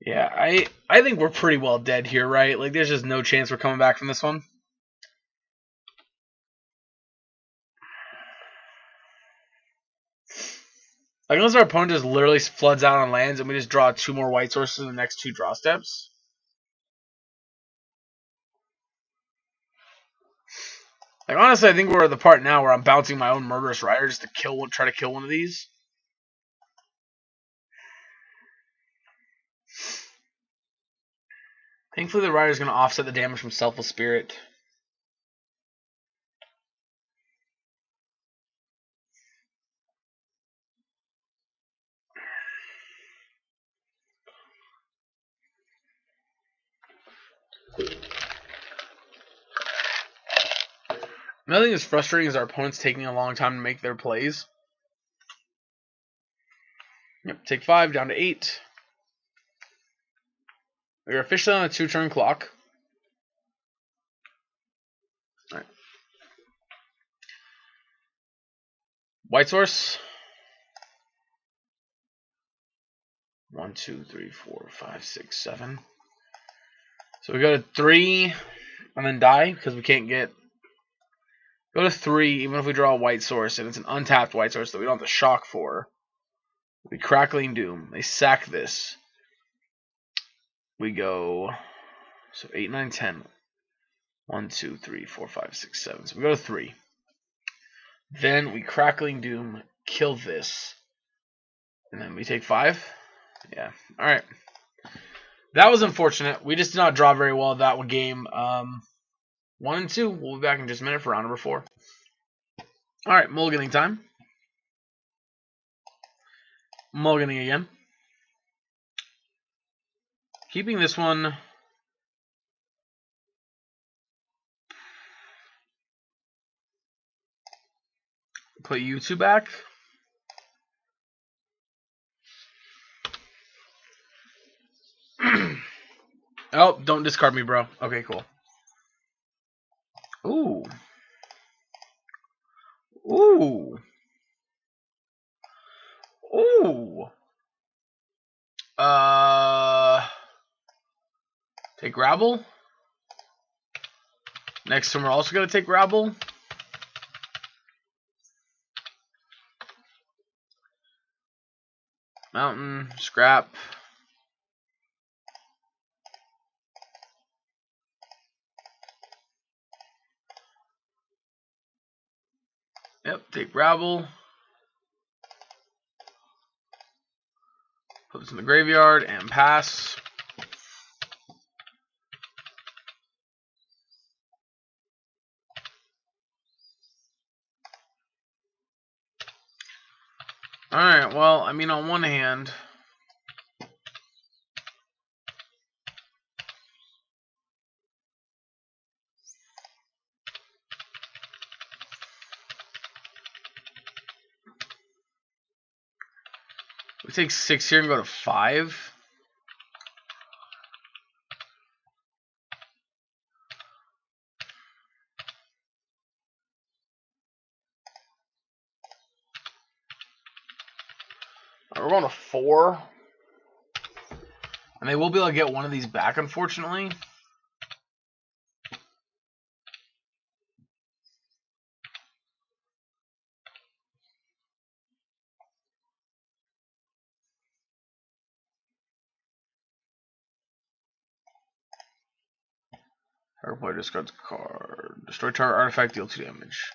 Yeah, I think we're pretty well dead here, right? Like, there's just no chance we're coming back from this one. Like, unless our opponent just literally floods out on lands and we just draw 2 more white sources in the next 2 draw steps. Like, honestly, I think we're at the part now where I'm bouncing my own Murderous Rider just to try to kill one of these. Thankfully, the Rider's going to offset the damage from Selfless Spirit. Another thing that's frustrating is our opponent's taking a long time to make their plays. Yep, take 5, down to 8. We're officially on a 2-turn clock. Alright. White source. 1, 2, 3, 4, 5, 6, 7. So we go to 3 and then die because we can't get. Go to 3 even if we draw a white source and it's an untapped white source that we don't have to shock for. We Crackling Doom. They sack this. We go. So 8, 9, 10. 1, 2, 3, 4, 5, 6, 7. So we go to 3. Then we Crackling Doom, kill this. And then we take 5. Yeah. Alright. That was unfortunate. We just did not draw very well that game. 1 and 2. We'll be back in just a minute for round number 4. Alright, mulliganing time. Mulliganing again. Keeping this one. Put you 2 back. Oh, don't discard me, bro. Okay, cool. Ooh. Ooh. Ooh. Take Rabble. Next turn, we're also going to take Rabble. Mountain, Scrap. Yep, take Rabble. Put this in the graveyard and pass. Alright, well, I mean, on one hand, We take 6 here and go to 5. We're going to 4. And they will be able to get one of these back, unfortunately. Target player discards a card. Destroy target artifact, deal 2 damage.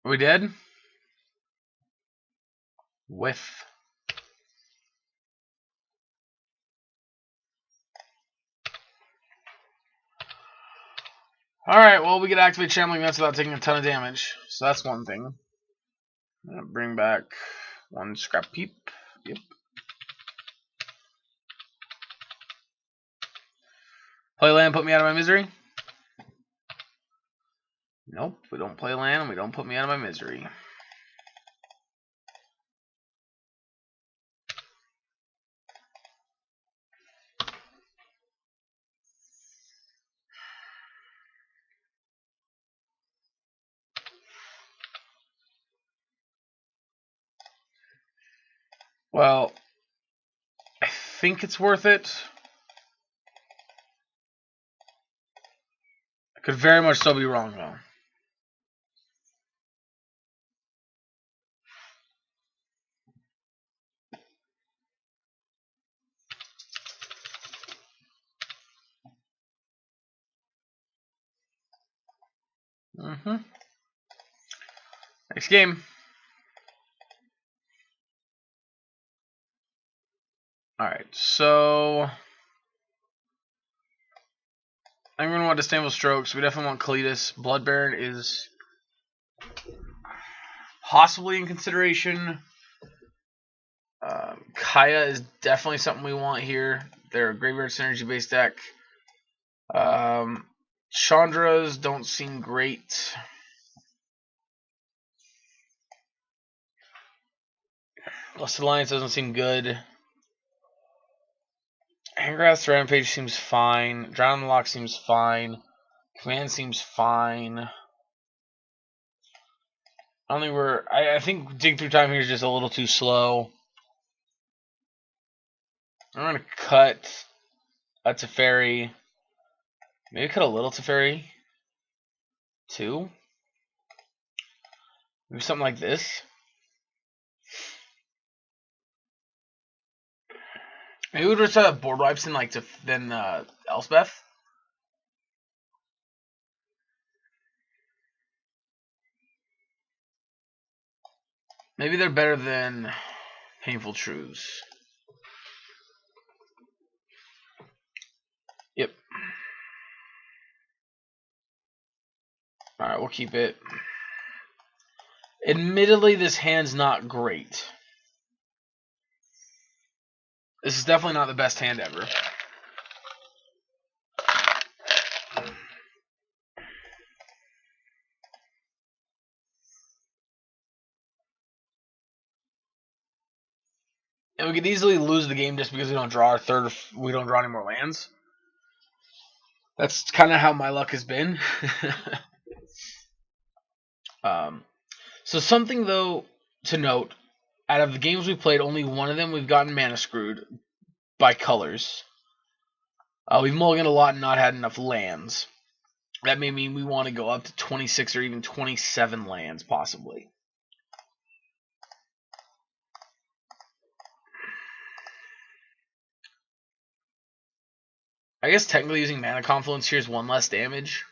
Are we dead? Whiff. Alright, well, we get activate Shambling Nuts without taking a ton of damage. So that's one thing. Bring back 1 Scrap Peep. Yep. Play land, put me out of my misery. Nope, we don't play land, and we don't put me out of my misery. Well, I think it's worth it. I could very much still be wrong, though. Next game. Alright, so I'm going to want Disdainful Strokes. We definitely want Kalitas. Blood Baron is possibly in consideration. Kaya is definitely something we want here. They're a Graveyard Synergy based deck. Chandras don't seem great. Lost Alliance doesn't seem good. Angrath's Rampage seems fine. Drown the Lock seems fine. Command seems fine. I think Dig Through Time here is just a little too slow. I'm gonna cut a Teferi. Maybe cut a little Teferi. 2. Maybe something like this. Maybe we'll just have board wipes in like then Elspeth. Maybe they're better than Painful Truths. Yep. Alright, we'll keep it. Admittedly, this hand's not great. This is definitely not the best hand ever. And we could easily lose the game just because we don't draw we don't draw any more lands. That's kind of how my luck has been. So something, though, to note, out of the games we played, only one of them we've gotten mana screwed by colors. We've mulliganed a lot and not had enough lands. That may mean we want to go up to 26 or even 27 lands, possibly. I guess technically using Mana Confluence here is 1 less damage.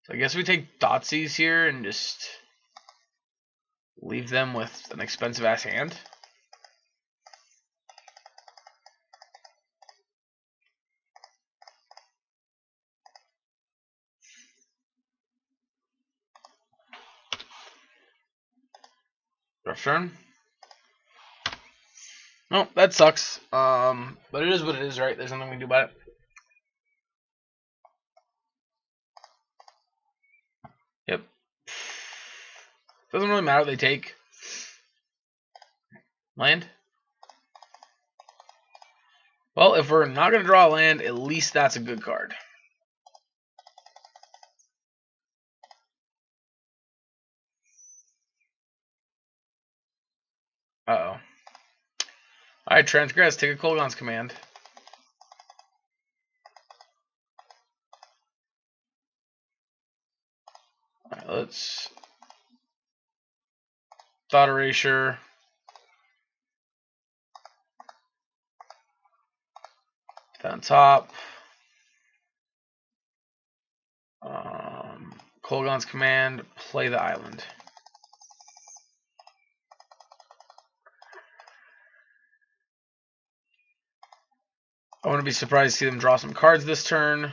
So I guess we take Thoughtseize here and just leave them with an expensive ass hand. Rough turn. No, that sucks. But it is what it is, right? There's nothing we can do about it. Yep. Doesn't really matter what they take. Land. Well, if we're not going to draw a land, at least that's a good card. Uh-oh. Alright, transgress. Take a Kolaghan's command. Alright, let's... Thought Erasure. On top. Kolaghan's command. Play the island. I wouldn't be surprised to see them draw some cards this turn.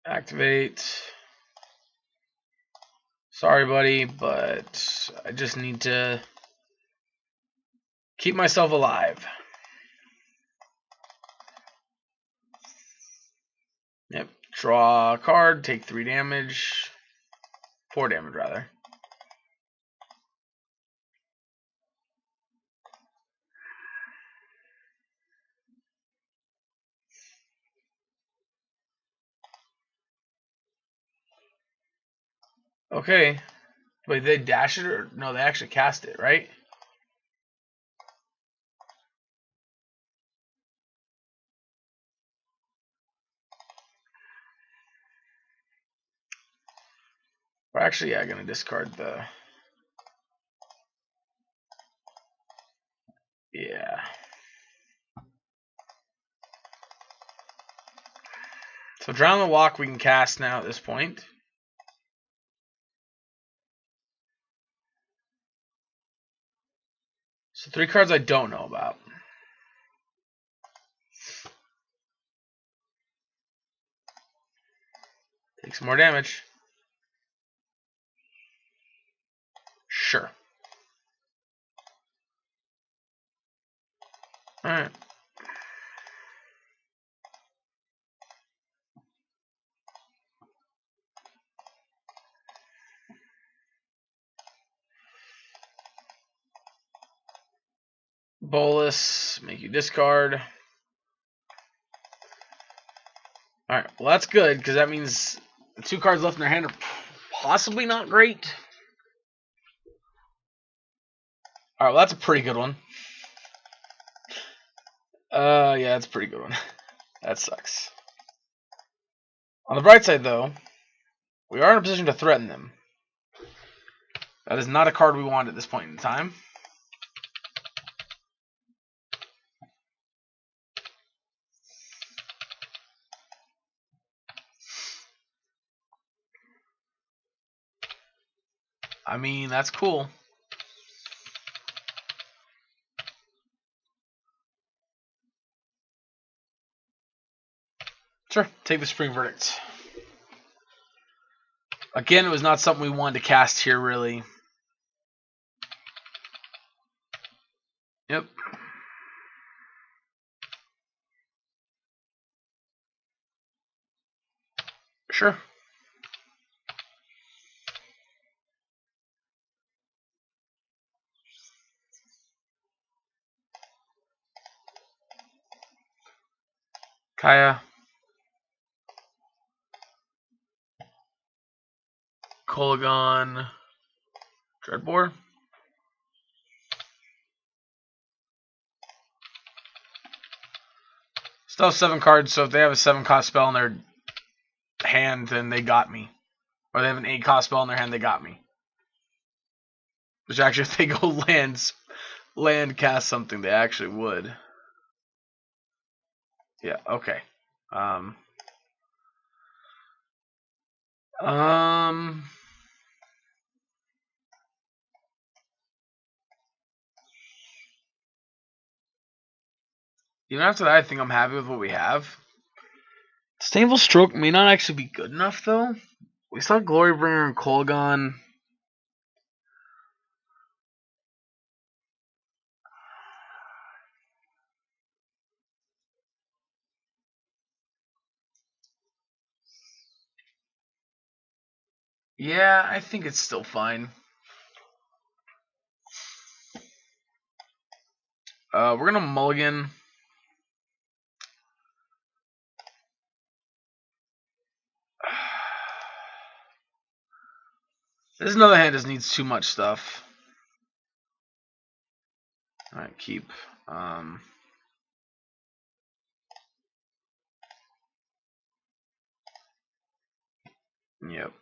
Activate. Sorry, buddy, but I just need to keep myself alive. Yep. Draw a card, take 3 damage. 4 damage, rather. Okay. Wait, they dash it or no? They actually cast it, right? Or actually, yeah, gonna discard the. Yeah. So Drown the Walk we can cast now at this point. So 3 cards I don't know about. Take some more damage. Sure. Alright. Bolus, make you discard. Alright, well that's good, because that means the 2 cards left in their hand are possibly not great. Alright, well that's a pretty good one. Yeah, that's a pretty good one. That sucks. On the bright side, though, we are in a position to threaten them. That is not a card we want at this point in time. I mean, that's cool. Sure, take the Spring Verdict. Again, it was not something we wanted to cast here, really. Yep. Sure. Kaya. Kolaghan. Dreadbore. Still have 7 cards, so if they have a 7-cost spell in their hand, then they got me. Or they have an 8-cost spell in their hand, they got me. Which actually, if they go land cast something, they actually would. Yeah, okay. Even after that, I think I'm happy with what we have. Disdainful Stroke may not actually be good enough, though. We saw Glorybringer and Kolgon. Yeah, I think it's still fine. We're gonna mulligan. This is another hand that just needs too much stuff. Alright, keep. Yep.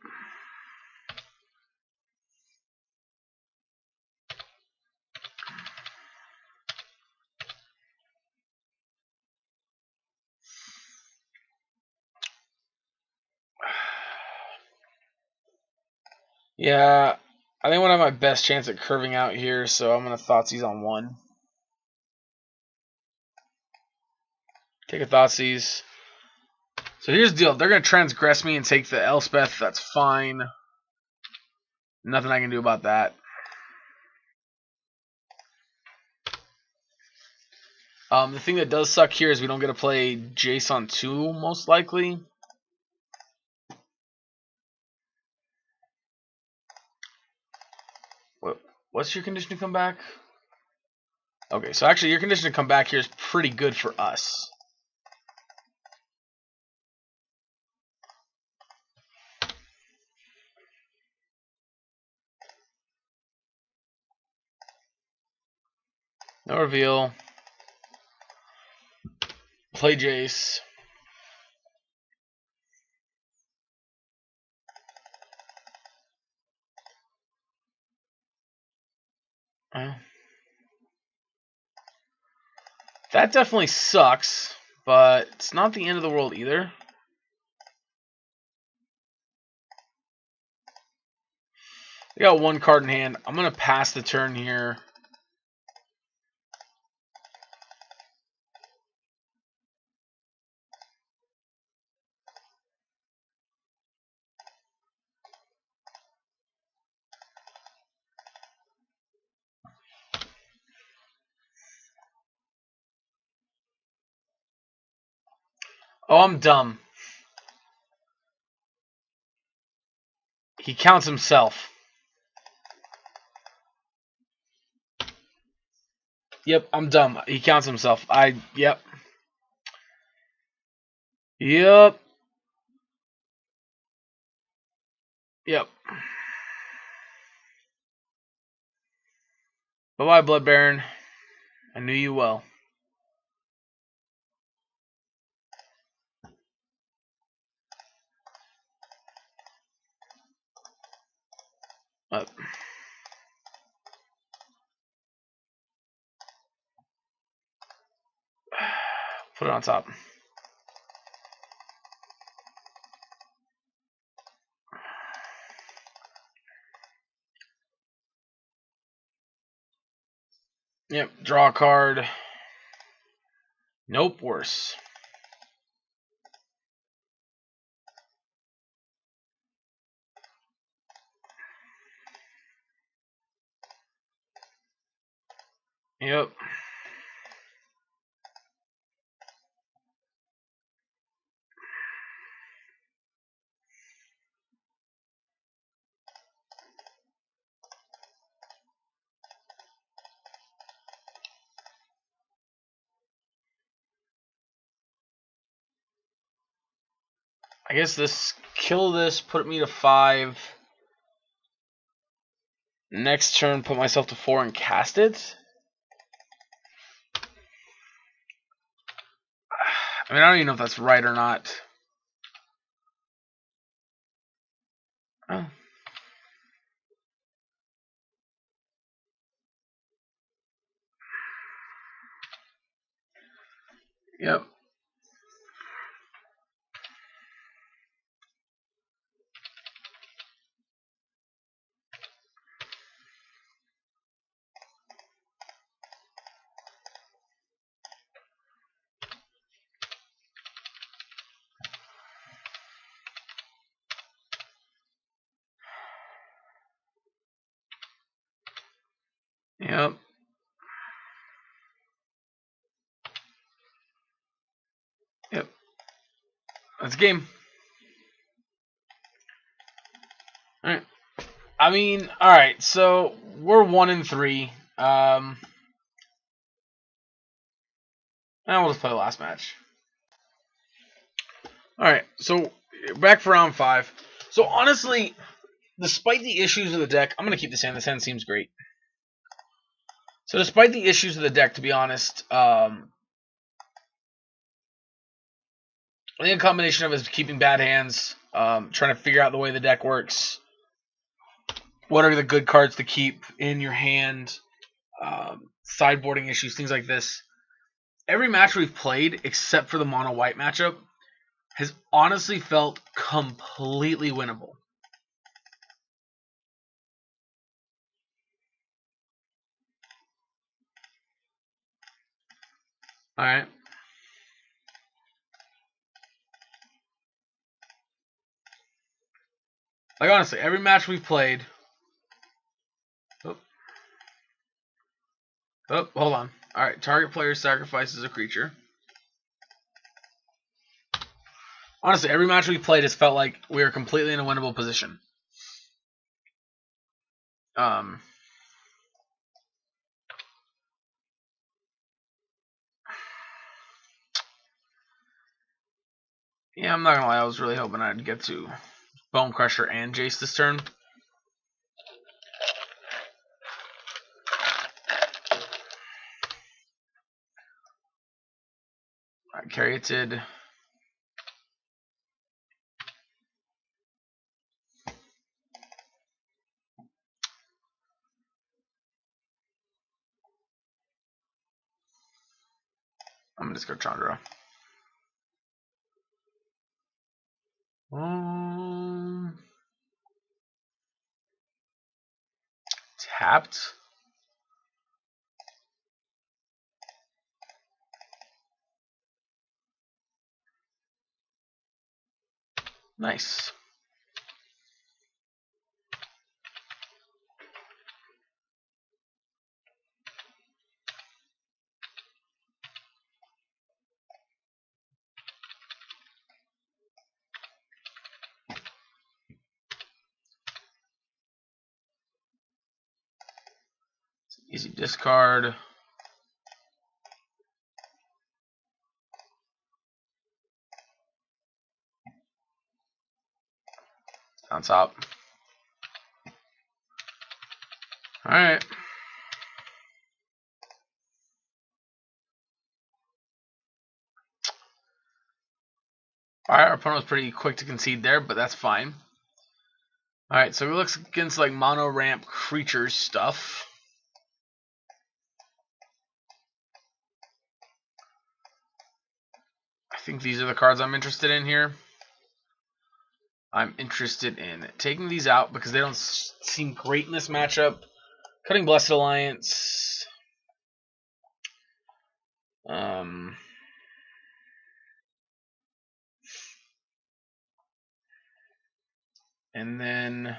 Yeah, I think I'm gonna have my best chance at curving out here, so I'm gonna Thoughtseize on 1. Take a Thoughtseize. So here's the deal. They're gonna transgress me and take the Elspeth. That's fine. Nothing I can do about that. The thing that does suck here is we don't get to play Jace on 2, most likely. What's your condition to come back? Okay, so actually your condition to come back here is pretty good for us. No reveal. Play Jace. That definitely sucks, but it's not the end of the world either. We got 1 card in hand. I'm going to pass the turn here. Oh, I'm dumb. He counts himself. Yep, I'm dumb. He counts himself. Yep. Yep. Yep. Bye-bye, Blood Baron. I knew you well. Put it on top. Yep, draw a card. Nope, worse. Yep. I guess kill this, put me to 5. Next turn, put myself to 4 and cast it. I mean, I don't even know if that's right or not. Oh. Yep. Yep. Yep. That's a game. Alright. I mean, alright, so we're 1-3. Now we'll just play the last match. Alright, so back for round 5. So honestly, despite the issues of the deck, I'm going to keep this hand. This hand seems great. So despite the issues of the deck, to be honest, I think a combination of is keeping bad hands, trying to figure out the way the deck works, what are the good cards to keep in your hand, sideboarding issues, things like this. Every match we've played, except for the mono-white matchup, has honestly felt completely winnable. Alright. Like, honestly, every match we've played... Oh, hold on. Alright, target player sacrifices a creature. Honestly, every match we've played has felt like we are completely in a winnable position. Yeah, I'm not gonna lie, I was really hoping I'd get to Bone Crusher and Jace this turn. Alright, Caryatid. I'm gonna just go Chandra. Tapped. Nice. Easy discard. On top. Alright. Alright, our opponent was pretty quick to concede there, but that's fine. Alright, so he looks against like mono ramp creatures stuff. I think these are the cards I'm interested in here. I'm interested in taking these out because they don't seem great in this matchup. Cutting Blessed Alliance. And then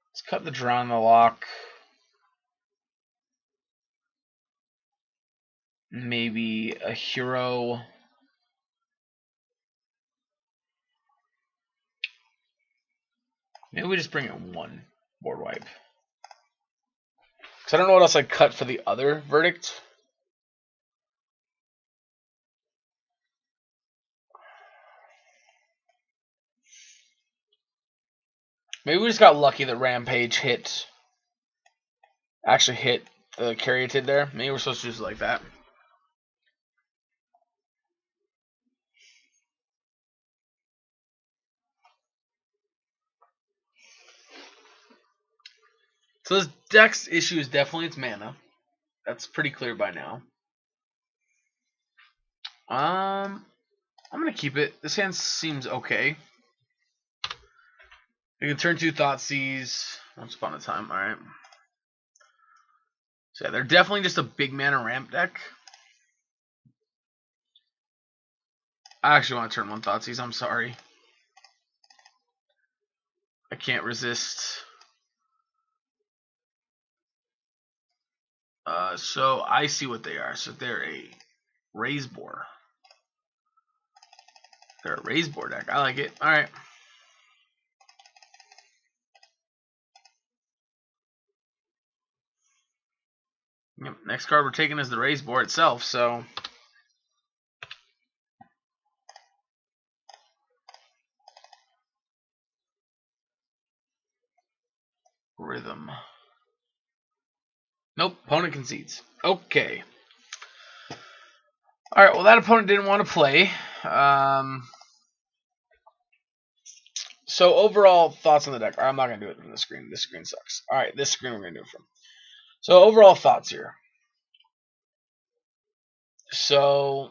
let's cut the draw on the lock. Maybe a hero. Maybe we just bring it one board wipe. Because I don't know what else I'd cut for the other verdict. Maybe we just got lucky that Rampage actually hit the Caryatid there. Maybe we're supposed to use it like that. So this deck's issue is definitely its mana. That's pretty clear by now. I'm gonna keep it. This hand seems okay. You can turn 2 Thoughtseize once upon a time. Alright. So yeah, they're definitely just a big mana ramp deck. I actually want to turn 1 Thoughtseize, I'm sorry. I can't resist. So I see what they are. So they're a raise boar. They're a raise boar deck. I like it. All right. Yep. Next card we're taking is the raise boar itself. So rhythm. Nope. Opponent concedes. Okay. All right. Well, that opponent didn't want to play. So overall thoughts on the deck. I'm not gonna do it from the screen. This screen sucks. All right, this screen we're gonna do it from. So overall thoughts here. So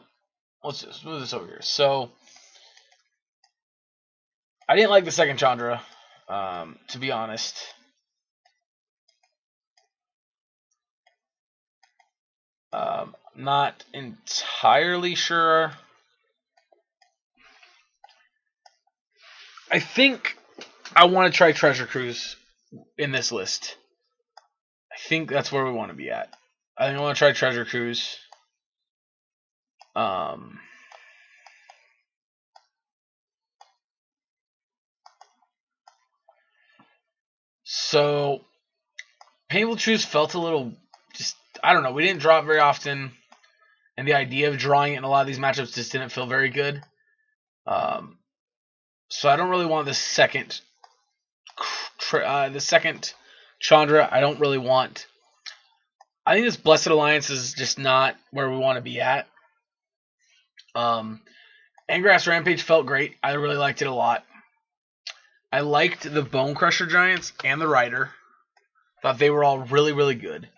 let's just move this over here. So I didn't like the second Chandra, to be honest. Not entirely sure. I think I want to try Treasure Cruise in this list. I think that's where we want to be at. I think I want to try Treasure Cruise. So Painful Truth felt a little just, I don't know. We didn't draw it very often, and the idea of drawing it in a lot of these matchups just didn't feel very good. So I don't really want the second Chandra. I don't really want. I think this Blessed Alliance is just not where we want to be at. Angrass Rampage felt great. I really liked it a lot. I liked the Bone Crusher Giants and the Rider. Thought they were all really, really good.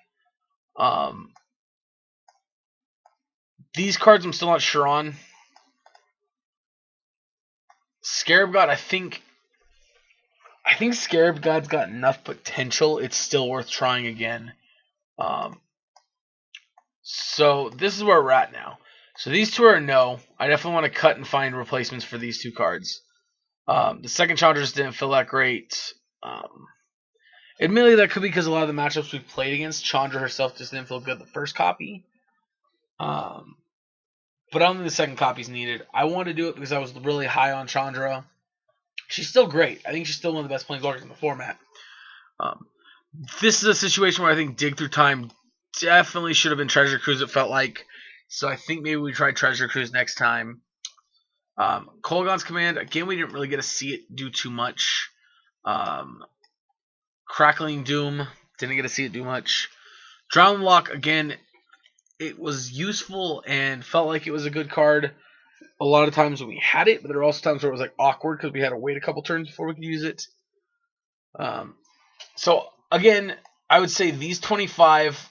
These cards I'm still not sure on. Scarab God, I think Scarab God's got enough potential. It's still worth trying again. So this is where we're at now. So these two are a no. I definitely want to cut and find replacements for these two cards. The second Chandra just didn't feel that great. Admittedly, that could be because a lot of the matchups we've played against, Chandra herself just didn't feel good the first copy. But only the second copy is needed. I want to do it because I was really high on Chandra. She's still great. I think she's still one of the best planeswalkers in the format. This is a situation where I think Dig Through Time definitely should have been Treasure Cruise, it felt like. So I think maybe we try Treasure Cruise next time. Kolaghan's Command, again, we didn't really get to see it do too much. Crackling Doom, didn't get to see it do much. Drown Lock, again, it was useful and felt like it was a good card a lot of times when we had it, but there were also times where it was like awkward because we had to wait a couple turns before we could use it. So again, I would say these 25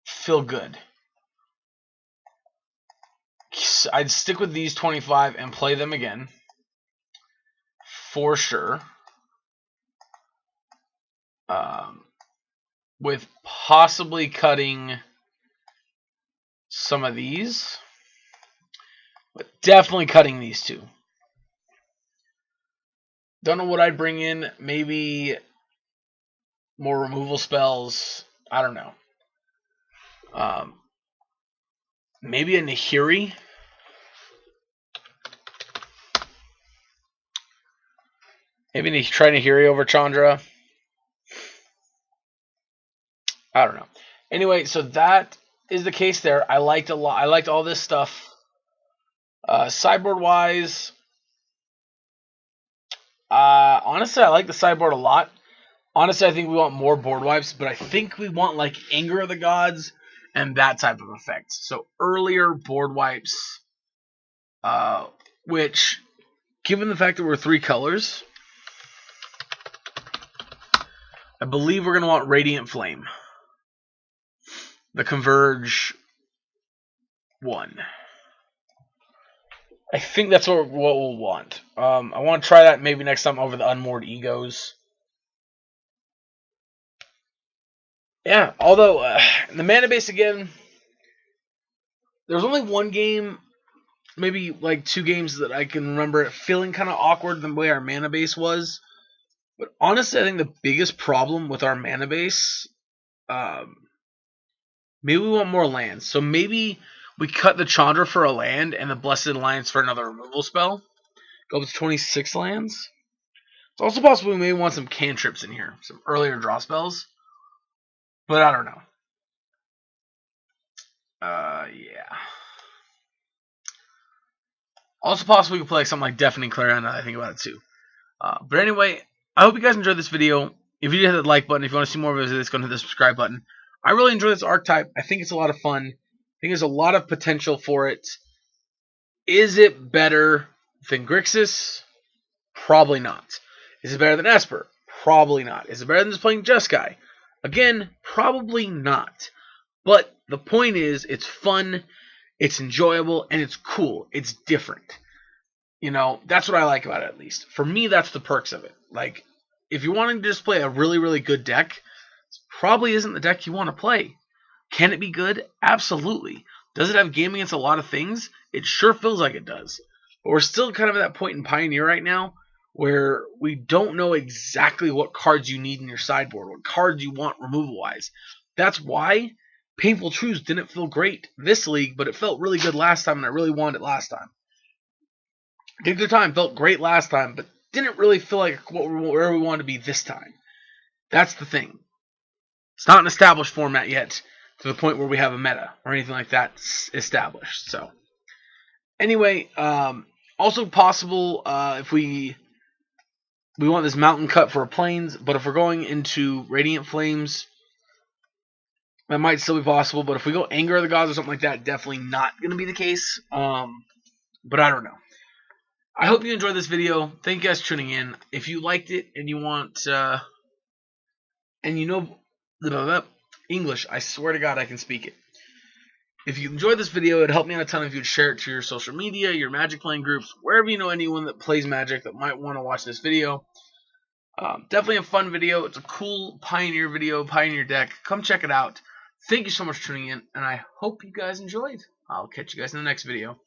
feel good. I'd stick with these 25 and play them again for sure. With possibly cutting some of these, but definitely cutting these two. Don't know what I'd bring in. Maybe more removal spells. I don't know. Maybe a Nahiri. Maybe try Nahiri over Chandra. I don't know. Anyway, so that is the case there. I liked a lot. I liked all this stuff. Sideboard wise, honestly, I like the sideboard a lot. Honestly, I think we want more board wipes, but I think we want like Anger of the Gods and that type of effect. So earlier board wipes, which, given the fact that we're 3 colors, I believe we're going to want Radiant Flame. The Converge 1. I think that's what we'll want. I want to try that maybe next time over the Unmoored Egos. Yeah, although the mana base again, there was only one game, maybe like 2 games that I can remember it feeling kind of awkward the way our mana base was. But honestly, I think the biggest problem with our mana base, um, maybe we want more lands. So maybe we cut the Chandra for a land and the Blessed Alliance for another removal spell. Go up to 26 lands. It's also possible we may want some cantrips in here, some earlier draw spells. But I don't know. Yeah. Also possible we could play like something like Deafening Clarion now that I think about it too. But anyway, I hope you guys enjoyed this video. If you did, hit the like button. If you want to see more videos of this, go hit the subscribe button. I really enjoy this archetype. I think it's a lot of fun. I think there's a lot of potential for it. Is it better than Grixis? Probably not. Is it better than Esper? Probably not. Is it better than just playing Jeskai? Again, probably not. But the point is, it's fun, it's enjoyable, and it's cool. It's different. You know, that's what I like about it, at least. For me, that's the perks of it. Like, if you're wanting to just play a really, really good deck, this probably isn't the deck you want to play. Can it be good? Absolutely. Does it have game against a lot of things? It sure feels like it does. But we're still kind of at that point in Pioneer right now where we don't know exactly what cards you need in your sideboard, what cards you want removal-wise. That's why Painful Truths didn't feel great this league, but it felt really good last time, and I really wanted it last time. Dig Through Time felt great last time, but didn't really feel like where we wanted to be this time. That's the thing. It's not an established format yet to the point where we have a meta or anything like that established. So, anyway, also possible if we want this Mountain Cut for a Plains, but if we're going into Radiant Flames, that might still be possible. But if we go Anger of the Gods or something like that, definitely not going to be the case. But I don't know. I hope you enjoyed this video. Thank you guys for tuning in. If you liked it and you want, and you know English, I swear to God I can speak it. If you enjoyed this video, it'd help me out a ton if you'd share it to your social media, your Magic playing groups, wherever you know anyone that plays Magic that might want to watch this video. Definitely a fun video. It's a cool Pioneer video, Pioneer deck. Come check it out. Thank you so much for tuning in, and I hope you guys enjoyed. I'll catch you guys in the next video.